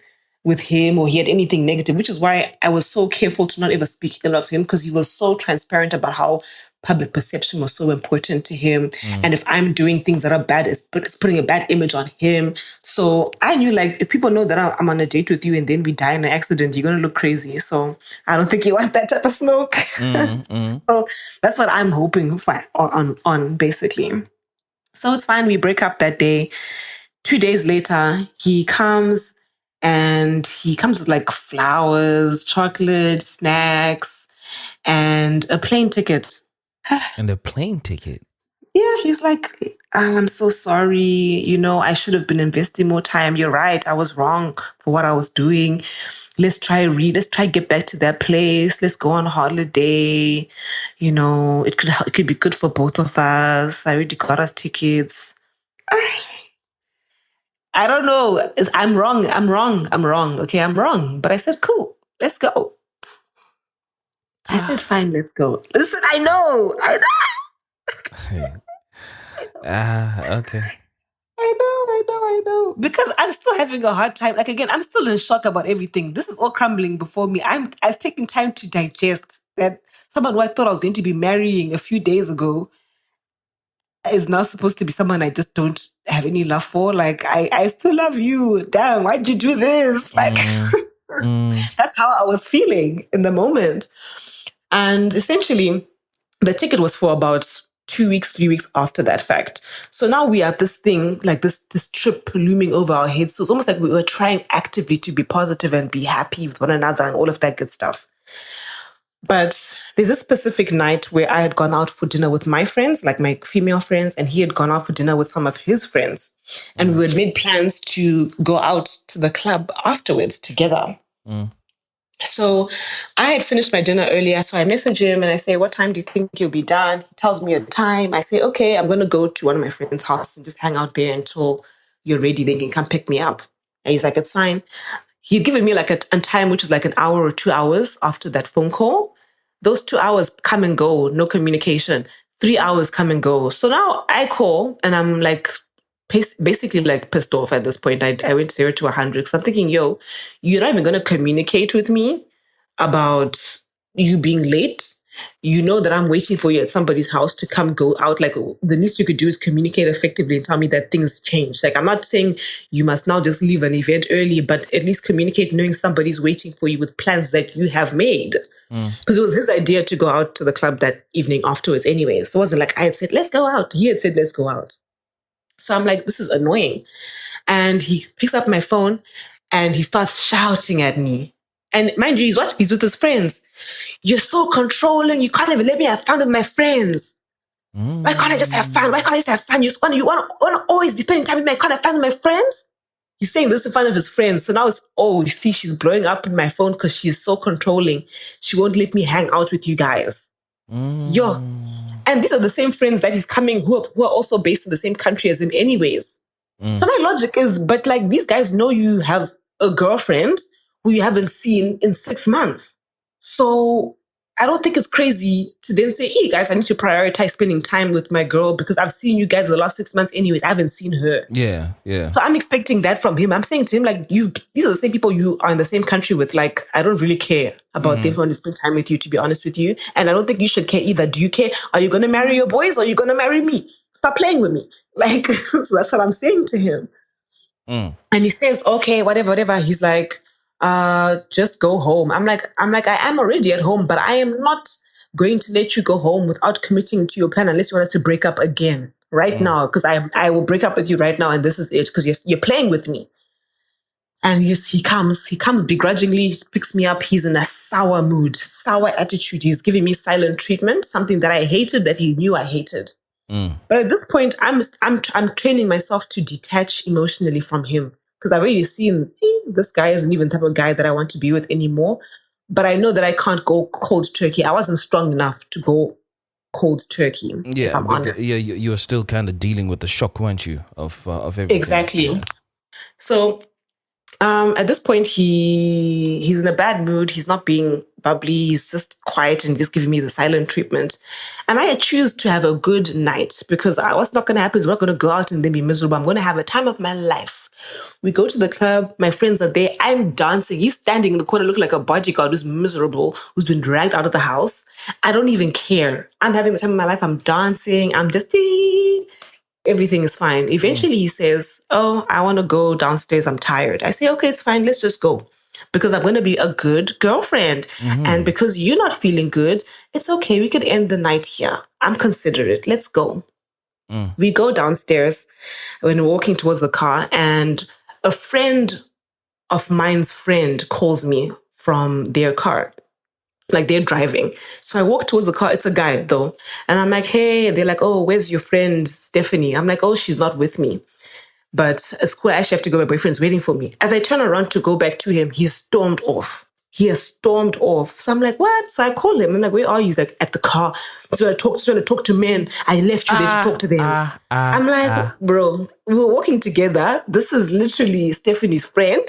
with him or he had anything negative, which is why I was so careful to not ever speak ill of him because he was so transparent about how public perception was so important to him. And if I'm doing things that are bad, it's putting a bad image on him. So I knew, like, if people know that I'm on a date with you and then we die in an accident, you're going to look crazy. So I don't think you want that type of smoke. So that's what I'm hoping for on basically. So it's fine. We break up that day. 2 days later, he comes with like flowers, chocolate, snacks, and a plane ticket. And a plane ticket. Yeah, he's like, I'm so sorry. You know, I should have been investing more time. You're right. I was wrong for what I was doing. Let's try get back to that place. Let's go on holiday. You know, it could be good for both of us. I already got us tickets. I don't know. I'm wrong. Okay, I'm wrong. But I said, cool, let's go. I said, fine, let's go. Listen, I know. Okay. I know. Because I'm still having a hard time. Like, again, I'm still in shock about everything. This is all crumbling before me. I was taking time to digest that someone who I thought I was going to be marrying a few days ago is now supposed to be someone I just don't have any love for. Like, I still love you. Damn, why'd you do this? Like, that's how I was feeling in the moment. And essentially, the ticket was for about 2 weeks, 3 weeks after that fact. So now we have this thing, like this trip looming over our heads. So it's almost like we were trying actively to be positive and be happy with one another and all of that good stuff. But there's a specific night where I had gone out for dinner with my friends, like my female friends, and he had gone out for dinner with some of his friends. And we had made plans to go out to the club afterwards together. So I had finished my dinner earlier. So I message him and I say, what time do you think you'll be done? He tells me a time. I say, okay, I'm going to go to one of my friend's house and just hang out there until you're ready. Then you can come pick me up. And he's like, it's fine. He'd given me like a time, which is like an hour or 2 hours after that phone call. Those 2 hours come and go, no communication. 3 hours come and go. So now I call and I'm like, basically like pissed off at this point. I went 0 to 100 because I'm thinking, yo, you're not even going to communicate with me about you being late. You know that I'm waiting for you at somebody's house to come go out. Like, the least you could do is communicate effectively and tell me that things changed. Like, I'm not saying you must now just leave an event early, but at least communicate knowing somebody's waiting for you with plans that you have made. Because it was his idea to go out to the club that evening afterwards anyways. So it wasn't like I had said, let's go out. He had said, let's go out. So I'm like, this is annoying. And he picks up my phone and he starts shouting at me. And mind you, he's with his friends. You're so controlling. You can't even let me have fun with my friends. Why can't I just have fun? Why can't I just have fun? You want to always be spending time with me. I can't have fun with my friends. He's saying this in front of his friends. So now it's, you see, she's blowing up in my phone because she's so controlling. She won't let me hang out with you guys. Yo. And these are the same friends that he's coming who are also based in the same country as him anyways. So my logic is, but like, these guys know you have a girlfriend who you haven't seen in 6 months. So I don't think it's crazy to then say, hey guys, I need to prioritize spending time with my girl because I've seen you guys the last 6 months anyways. I haven't seen her. Yeah. So I'm expecting that from him. I'm saying to him, like, these are the same people you are in the same country with. Like, I don't really care about them wanting to spend time with you, to be honest with you. And I don't think you should care either. Do you care? Are you going to marry your boys or are you going to marry me? Stop playing with me. Like, so that's what I'm saying to him. And he says, okay, whatever. He's like, just go home. I'm like, I am already at home, but I am not going to let you go home without committing to your plan unless you want us to break up again right now. Because I will break up with you right now, and this is it. Because you're playing with me. And he comes begrudgingly, picks me up. He's in a sour mood, sour attitude. He's giving me silent treatment, something that I hated, that he knew I hated. But at this point, I'm training myself to detach emotionally from him because I've already seen this guy isn't even the type of guy that I want to be with anymore. But I know that I can't go cold turkey. I wasn't strong enough to go cold turkey, if I'm honest. Yeah, you were still kind of dealing with the shock, weren't you, of everything? Exactly. Yeah. So at this point, he's in a bad mood. He's not being bubbly. He's just quiet and just giving me the silent treatment. And I choose to have a good night because what's not going to happen is we're not going to go out and then be miserable. I'm going to have a time of my life. We go to the club. My friends are there. I'm dancing. He's standing in the corner looking like a bodyguard who's miserable, who's been dragged out of the house. I don't even care. I'm having the time of my life. I'm dancing. I'm just... everything is fine. Eventually he says, oh, I want to go downstairs. I'm tired. I say, okay, it's fine. Let's just go because I'm going to be a good girlfriend. And because you're not feeling good, it's okay. We could end the night here. I'm considerate. Let's go. We go downstairs when we're walking towards the car and a friend of mine's friend calls me from their car. Like they're driving. So I walk towards the car. It's a guy though. And I'm like, hey, they're like, oh, where's your friend Stephanie? I'm like, oh, she's not with me. But it's cool. I actually have to go. My boyfriend's waiting for me. As I turn around to go back to him, he's stormed off. He has stormed off. So I'm like, what? So I call him. I'm like, where are you? He's like, at the car. So I talk to men. I left you there to talk to them. I'm like, bro, we were walking together. This is literally Stephanie's friend.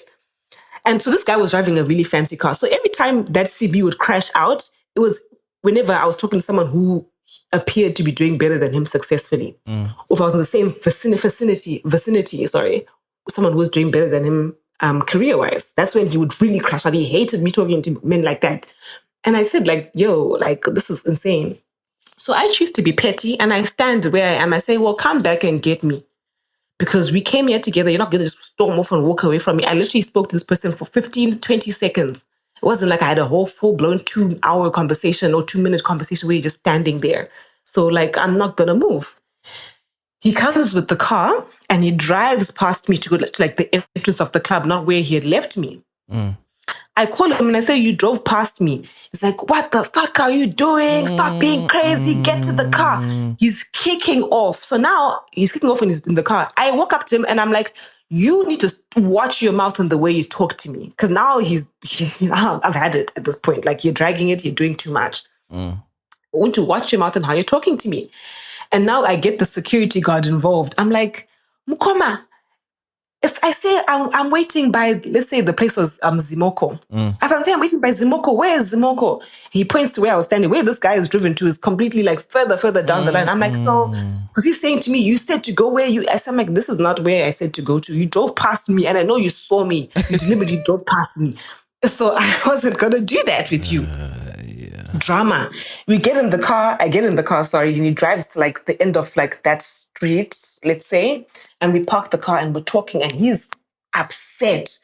And so this guy was driving a really fancy car. So every time that CB would crash out, it was whenever I was talking to someone who appeared to be doing better than him successfully. Or if I was in the same vicinity, someone who was doing better than him career-wise. That's when he would really crash out. He hated me talking to men like that. And I said, like, yo, like, this is insane. So I choose to be petty and I stand where I am. I say, well, come back and get me. Because we came here together, you're not going to storm off and walk away from me. I literally spoke to this person for 15, 20 seconds. It wasn't like I had a whole full-blown 2-hour conversation or 2-minute conversation where you're just standing there. So, like, I'm not going to move. He comes with the car and he drives past me to go to, like, the entrance of the club, not where he had left me. I call him and I say, you drove past me. He's like, what the fuck are you doing? Stop being crazy. Get to the car. He's kicking off. So now he's kicking off when he's in the car. I walk up to him and I'm like, you need to watch your mouth and the way you talk to me. Because now I've had it at this point. Like you're dragging it. You're doing too much. I want to watch your mouth and how you're talking to me. And now I get the security guard involved. I'm like, Mukoma, if I say I'm waiting by, let's say the place was Zimoko. If I'm saying I'm waiting by Zimoko, where is Zimoko? He points to where I was standing. Where this guy is driven to is completely like further down the line. I'm like, so, because he's saying to me, you said to go where you, I said, I'm like, this is not where I said to go to. You drove past me and I know you saw me. You deliberately drove past me. So I wasn't going to do that with you. Drama. We get in the car. I get in the car, sorry. And he drives to like the end of like that street, let's say. And we park the car and we're talking and he's upset.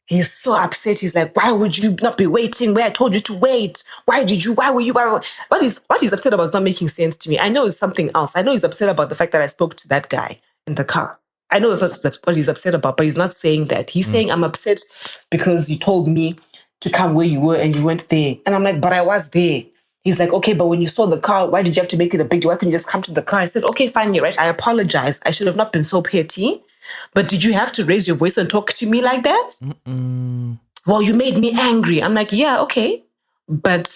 He's so upset. He's like, why would you not be waiting where I told you to wait? What he's upset about is not making sense to me. I know it's something else. I know he's upset about the fact that I spoke to that guy in the car. I know that's what he's upset about, but he's not saying that. He's saying, I'm upset because you told me to come where you were and you weren't there. And I'm like, but I was there. He's like, okay, but when you saw the car, why did you have to make it a big deal? Why couldn't you just come to the car? I said, okay, fine, you're right. I apologize. I should have not been so petty. But did you have to raise your voice and talk to me like that? Well, you made me angry. I'm like, yeah, okay. But,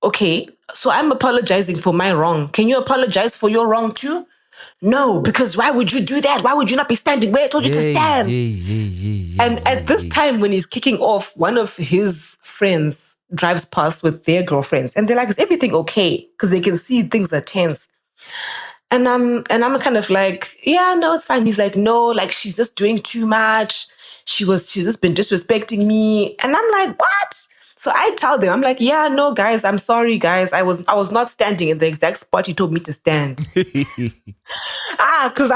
okay, so I'm apologizing for my wrong. Can you apologize for your wrong too? No, because why would you do that? Why would you not be standing where I told you to stand? And at this time, when he's kicking off, one of his friends drives past with their girlfriends. And they're like, is everything okay? Because they can see things are tense. And I'm kind of like, yeah, no, it's fine. He's like, no, like she's just doing too much. She's just been disrespecting me. And I'm like, what? So I tell them, I'm like, yeah, no, guys, I'm sorry, guys. I was not standing in the exact spot he told me to stand. Because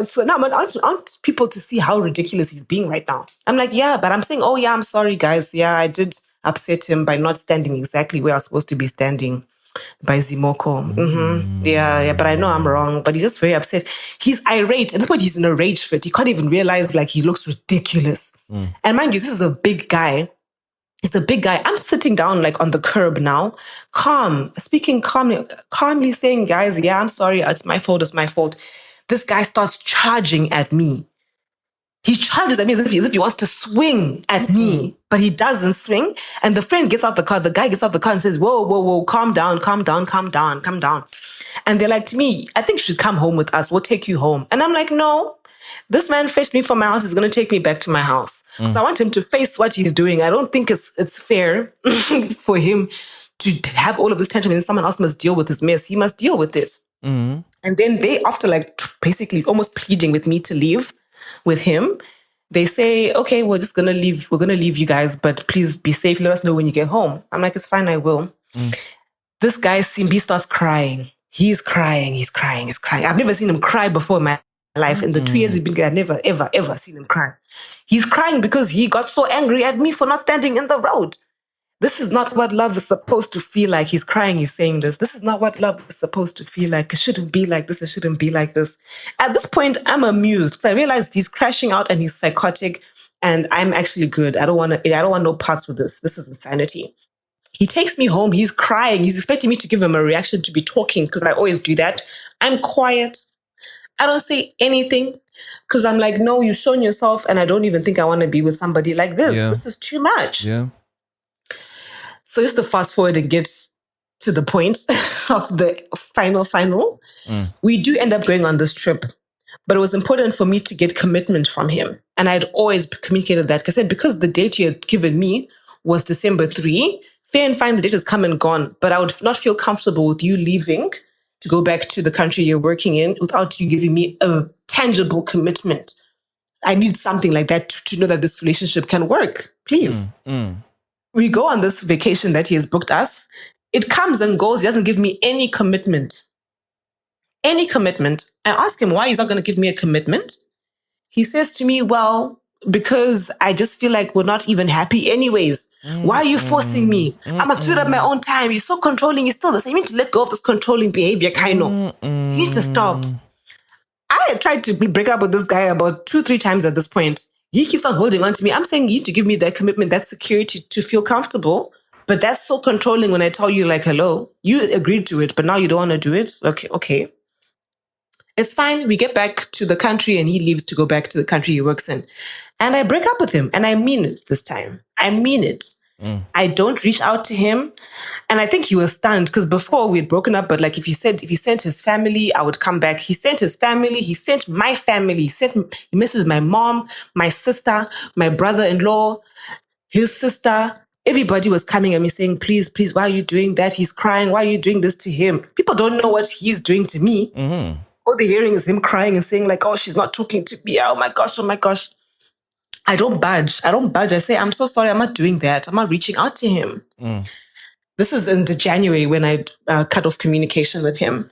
so now I want people to see how ridiculous he's being right now. I'm like, yeah, but I'm saying, oh yeah, I'm sorry, guys. Yeah, I did upset him by not standing exactly where I was supposed to be standing by Zimoko. Yeah, but I know I'm wrong. But he's just very upset. He's irate. At this point, he's in a rage fit. He can't even realize like he looks ridiculous. And mind you, this is a big guy. He's the big guy. I'm sitting down like on the curb now, speaking calmly saying, guys, yeah, I'm sorry. It's my fault. It's my fault. This guy starts charging at me. He charges at me as if he wants to swing at me, but he doesn't swing. And the friend gets out the car. The guy gets out the car and says, whoa, whoa, whoa, calm down, calm down, calm down, calm down. And they're like to me, I think you should come home with us. We'll take you home. And I'm like, no, this man fetched me from my house. He's going to take me back to my house. So I want him to face what he's doing. I don't think it's fair for him to have all of this tension and someone else must deal with his mess. He must deal with it. And then they, after like basically almost pleading with me to leave with him, they say, okay, we're just going to leave. We're going to leave you guys, but please be safe. Let us know when you get home. I'm like, it's fine. I will. This guy, Simbi, starts crying. He's crying. He's crying. He's crying. I've never seen him cry before in my life. In the 2 years we've been together, I've never, ever, ever seen him cry. He's crying because he got so angry at me for not standing in the road. This is not what love is supposed to feel like. He's crying, he's saying this. This is not what love is supposed to feel like. It shouldn't be like this. It shouldn't be like this. At this point, I'm amused because I realized he's crashing out and he's psychotic and I'm actually good. I don't want no parts with this. This is insanity. He takes me home. He's crying. He's expecting me to give him a reaction, to be talking, because I always do that. I'm quiet. I don't say anything because I'm like, no, you've shown yourself and I don't even think I want to be with somebody like this. Yeah. This is too much. Yeah. So just to fast forward and get to the point of the final, we do end up going on this trip. But it was important for me to get commitment from him. And I'd always communicated that. Because I said, because the date you had given me was December 3, fair and fine, the date has come and gone. But I would not feel comfortable with you leaving to go back to the country you're working in without you giving me a tangible commitment. I need something like that to know that this relationship can work. Please. We go on this vacation that he has booked us. It comes and goes. He doesn't give me any commitment. Any commitment. I ask him why he's not going to give me a commitment. He says to me, well, because I just feel like we're not even happy anyways. Why are you forcing me? I must do it at my own time. You're so controlling. You're still the same. You need to let go of this controlling behavior, Kaino. You need to stop. I have tried to break up with this guy about 2-3 times at this point. He keeps on holding on to me. I'm saying you need to give me that commitment, that security to feel comfortable. But that's so controlling when I tell you, like, hello, you agreed to it, but now you don't want to do it. Okay. It's fine. We get back to the country and he leaves to go back to the country he works in. And I break up with him. And I mean it this time. I mean it. I don't reach out to him. And I think he was stunned because before we had broken up, but like if he sent his family, I would come back. He sent his family. He sent my family. He messaged my mom, my sister, my brother-in-law, his sister. Everybody was coming at me saying, please, why are you doing that? He's crying. Why are you doing this to him? People don't know what he's doing to me. All they're hearing is him crying and saying like, oh, she's not talking to me. Oh my gosh. I don't budge. I say, I'm so sorry. I'm not doing that. I'm not reaching out to him. This is in the January when I cut off communication with him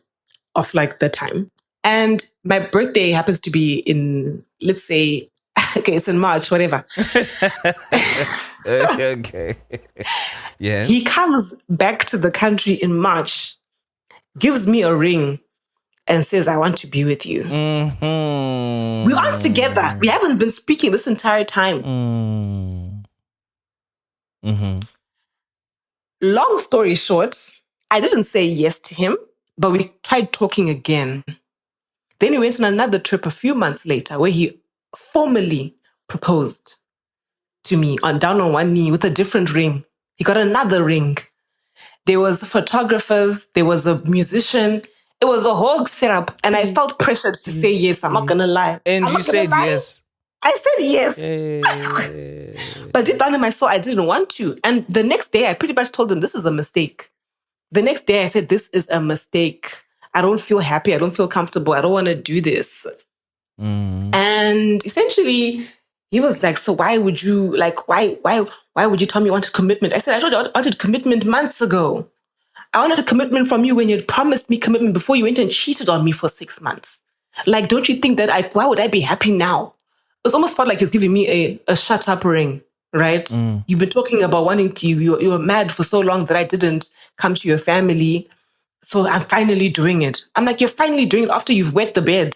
of like the time. And my birthday happens to be in, let's say, okay, it's in March, whatever. Okay. Yeah. He comes back to the country in March, gives me a ring and says, I want to be with you. We aren't together. We haven't been speaking this entire time. Long story short, I didn't say yes to him, but we tried talking again. Then we went on another trip a few months later where he formally proposed to me down on one knee with a different ring. He got another ring. There was photographers. There was a musician. It was a whole setup. And I felt pressured to say yes. I'm not going to lie. And you said yes. I said yes. But deep down in my soul, I didn't want to. And the next day, I pretty much told him, this is a mistake. The next day, I said, this is a mistake. I don't feel happy. I don't feel comfortable. I don't want to do this. And essentially, he was like, so why would you, like, why would you tell me you wanted commitment? I said, I told you I wanted commitment months ago. I wanted a commitment from you when you had promised me commitment before you went and cheated on me for 6 months. Like, don't you think that why would I be happy now? It's almost felt like he's giving me a shut up ring, right? You've been talking about wanting to, you were mad for so long that I didn't come to your family. So I'm finally doing it. I'm like, you're finally doing it after you've wet the bed.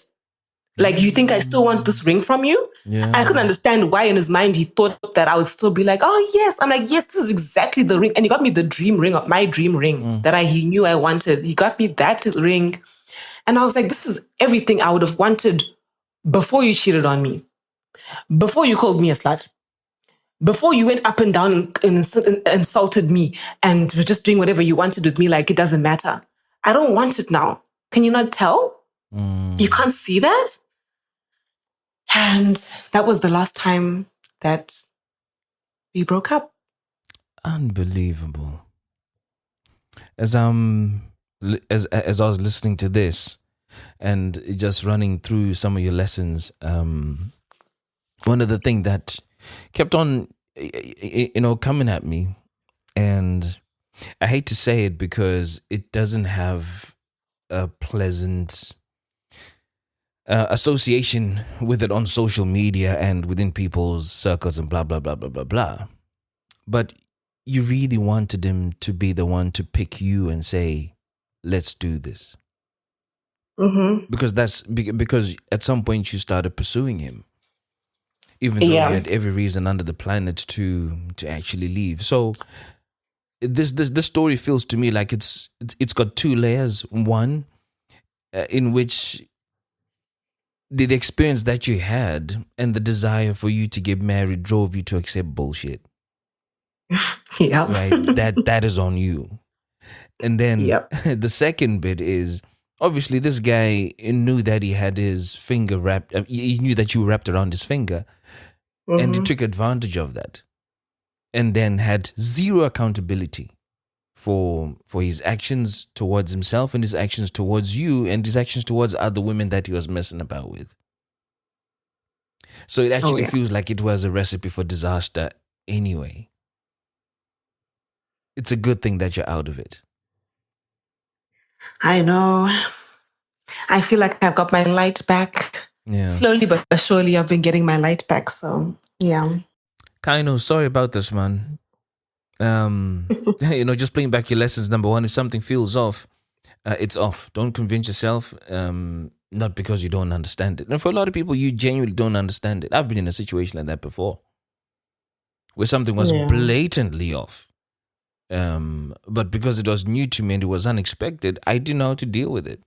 Like, you think I still want this ring from you? Yeah. I couldn't understand why in his mind he thought that I would still be like, oh, yes. I'm like, yes, this is exactly the ring. And he got me the dream ring, my dream ring that he knew I wanted. He got me that ring. And I was like, this is everything I would have wanted before you cheated on me, before you called me a slut, before you went up and down and insulted me and were just doing whatever you wanted with me, like it doesn't matter. I don't want it now. Can you not tell? You can't see that? And that was the last time that we broke up. Unbelievable. As I was listening to this and just running through some of your lessons, one of the things that kept on, coming at me, and I hate to say it because it doesn't have a pleasant association with it on social media and within people's circles and blah, blah, blah, blah, blah, blah. But you really wanted him to be the one to pick you and say, let's do this. Because at some point you started pursuing him, even though you had every reason under the planet to actually leave. So this story feels to me like it's got two layers. One, in which the experience that you had and the desire for you to get married drove you to accept bullshit. Yeah. Right? That is on you. And then the second bit is, obviously this guy knew that he had his finger wrapped, he knew that you were wrapped around his finger, and he took advantage of that. And then had zero accountability for his actions towards himself and his actions towards you and his actions towards other women that he was messing about with. So it actually feels like it was a recipe for disaster anyway. It's a good thing that you're out of it. I know. I feel like I've got my light back. Yeah. Slowly but surely I've been getting my light back. So, yeah. Kaino, sorry about this, man. Just bring back your lessons. Number one, if something feels off, it's off. Don't convince yourself, not because you don't understand it. And for a lot of people, you genuinely don't understand it. I've been in a situation like that before, where something was blatantly off. But because it was new to me and it was unexpected, I didn't know how to deal with it.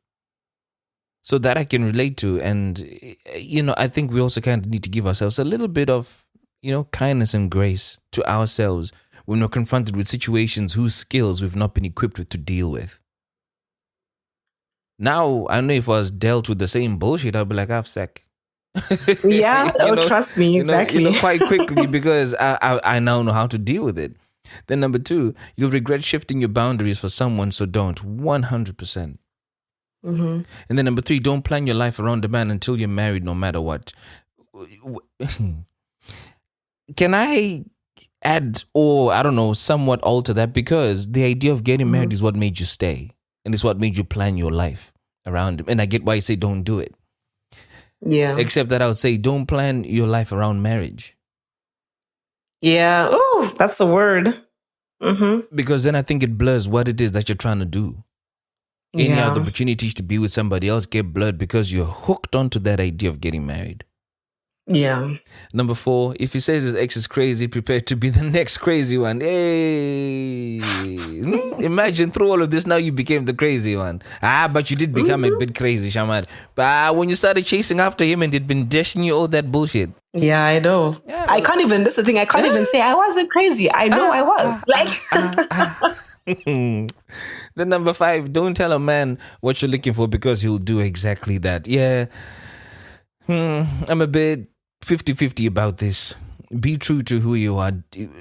So that I can relate to. And, I think we also kind of need to give ourselves a little bit of, kindness and grace to ourselves when we're confronted with situations whose skills we've not been equipped with to deal with. Now, I know if I was dealt with the same bullshit, I'd be like, I've sack. Yeah, trust me, exactly. Quite quickly, because I now know how to deal with it. Then number two, you'll regret shifting your boundaries for someone, so don't, 100%. And then number three, don't plan your life around a man until you're married, no matter what. Can I add, or I don't know, somewhat alter that? Because the idea of getting married is what made you stay, and it's what made you plan your life around him. And I get why you say don't do it. Yeah. Except that I would say don't plan your life around marriage. Yeah. Oh, that's a word. Because then I think it blurs what it is that you're trying to do. Any other opportunities to be with somebody else get blurred because you're hooked onto that idea of getting married. Yeah. Number four, if he says his ex is crazy, prepare to be the next crazy one. Hey, imagine through all of this, now you became the crazy one. But you did become a bit crazy, Shamad. But when you started chasing after him and he'd been dishing you all that bullshit. Yeah, I know. Yeah, I can't even, that's the thing, I can't even say I wasn't crazy. I know I was. Then number five, don't tell a man what you're looking for because he'll do exactly that. Yeah, I'm a bit 50-50 about this. Be true to who you are.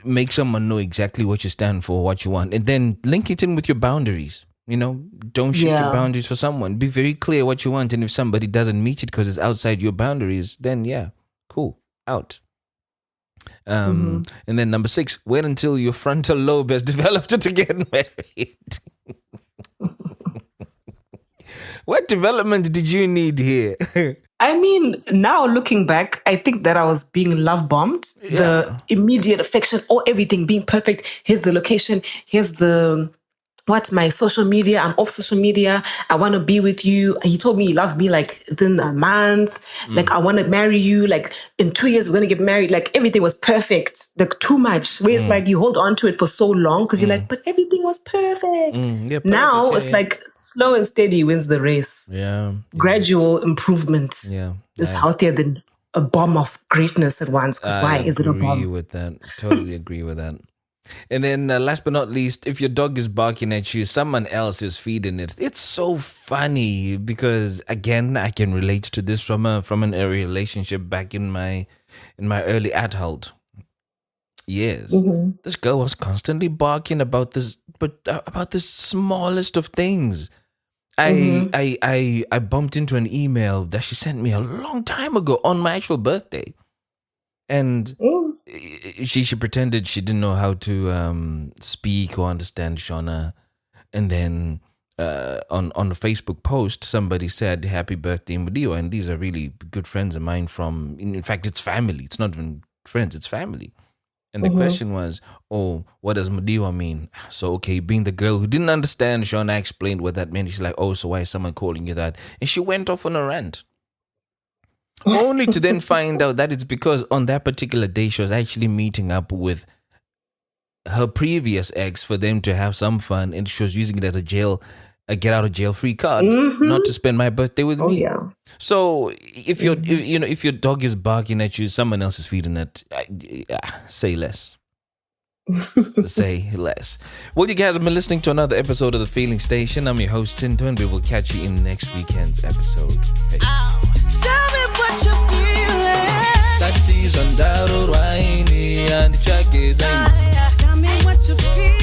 Make someone know exactly what you stand for, what you want. And then link it in with your boundaries. Don't shift your boundaries for someone. Be very clear what you want. And if somebody doesn't meet it because it's outside your boundaries, then cool, out. And then number six, wait until your frontal lobe has developed to get married. What development did you need here? I mean, now looking back, I think that I was being love bombed. Yeah. The immediate affection, everything being perfect. Here's the location. Here's the my social media, I'm off social media. I want to be with you. And he told me he loved me like within a month. Like, I want to marry you. Like, in 2 years, we're going to get married. Like, everything was perfect. Like, too much. Where it's like you hold on to it for so long because you're like, but everything was perfect. Perfect. Now it's like slow and steady wins the race. Yeah. Gradual improvement is healthier than a bomb of greatness at once. Because why is it a bomb? I agree with that. Totally agree with that. And then last but not least, if your dog is barking at you, someone else is feeding it. It's so funny because, again, I can relate to this from an early relationship back in my early adult years. This girl was constantly barking about the smallest of things. I bumped into an email that she sent me a long time ago on my actual birthday. And she pretended she didn't know how to speak or understand Shona. And then on the Facebook post, somebody said, "Happy birthday, Mudiwa." And these are really good friends of mine in fact, it's family. It's not even friends, it's family. And the question was, "Oh, what does Mudiwa mean?" So, okay, being the girl who didn't understand, Shona explained what that meant. She's like, "Oh, so why is someone calling you that?" And she went off on a rant. Only to then find out that it's because on that particular day she was actually meeting up with her previous ex for them to have some fun, and she was using it as a get out of jail free card, not to spend my birthday with me. Yeah. So if if your dog is barking at you, someone else is feeding it. Say less. Say less. Well, you guys have been listening to another episode of The Feeling Station. I'm your host, Tinto, and we will catch you in next weekend's episode. Hey. Tell me what you're feeling. Tell me what you feel.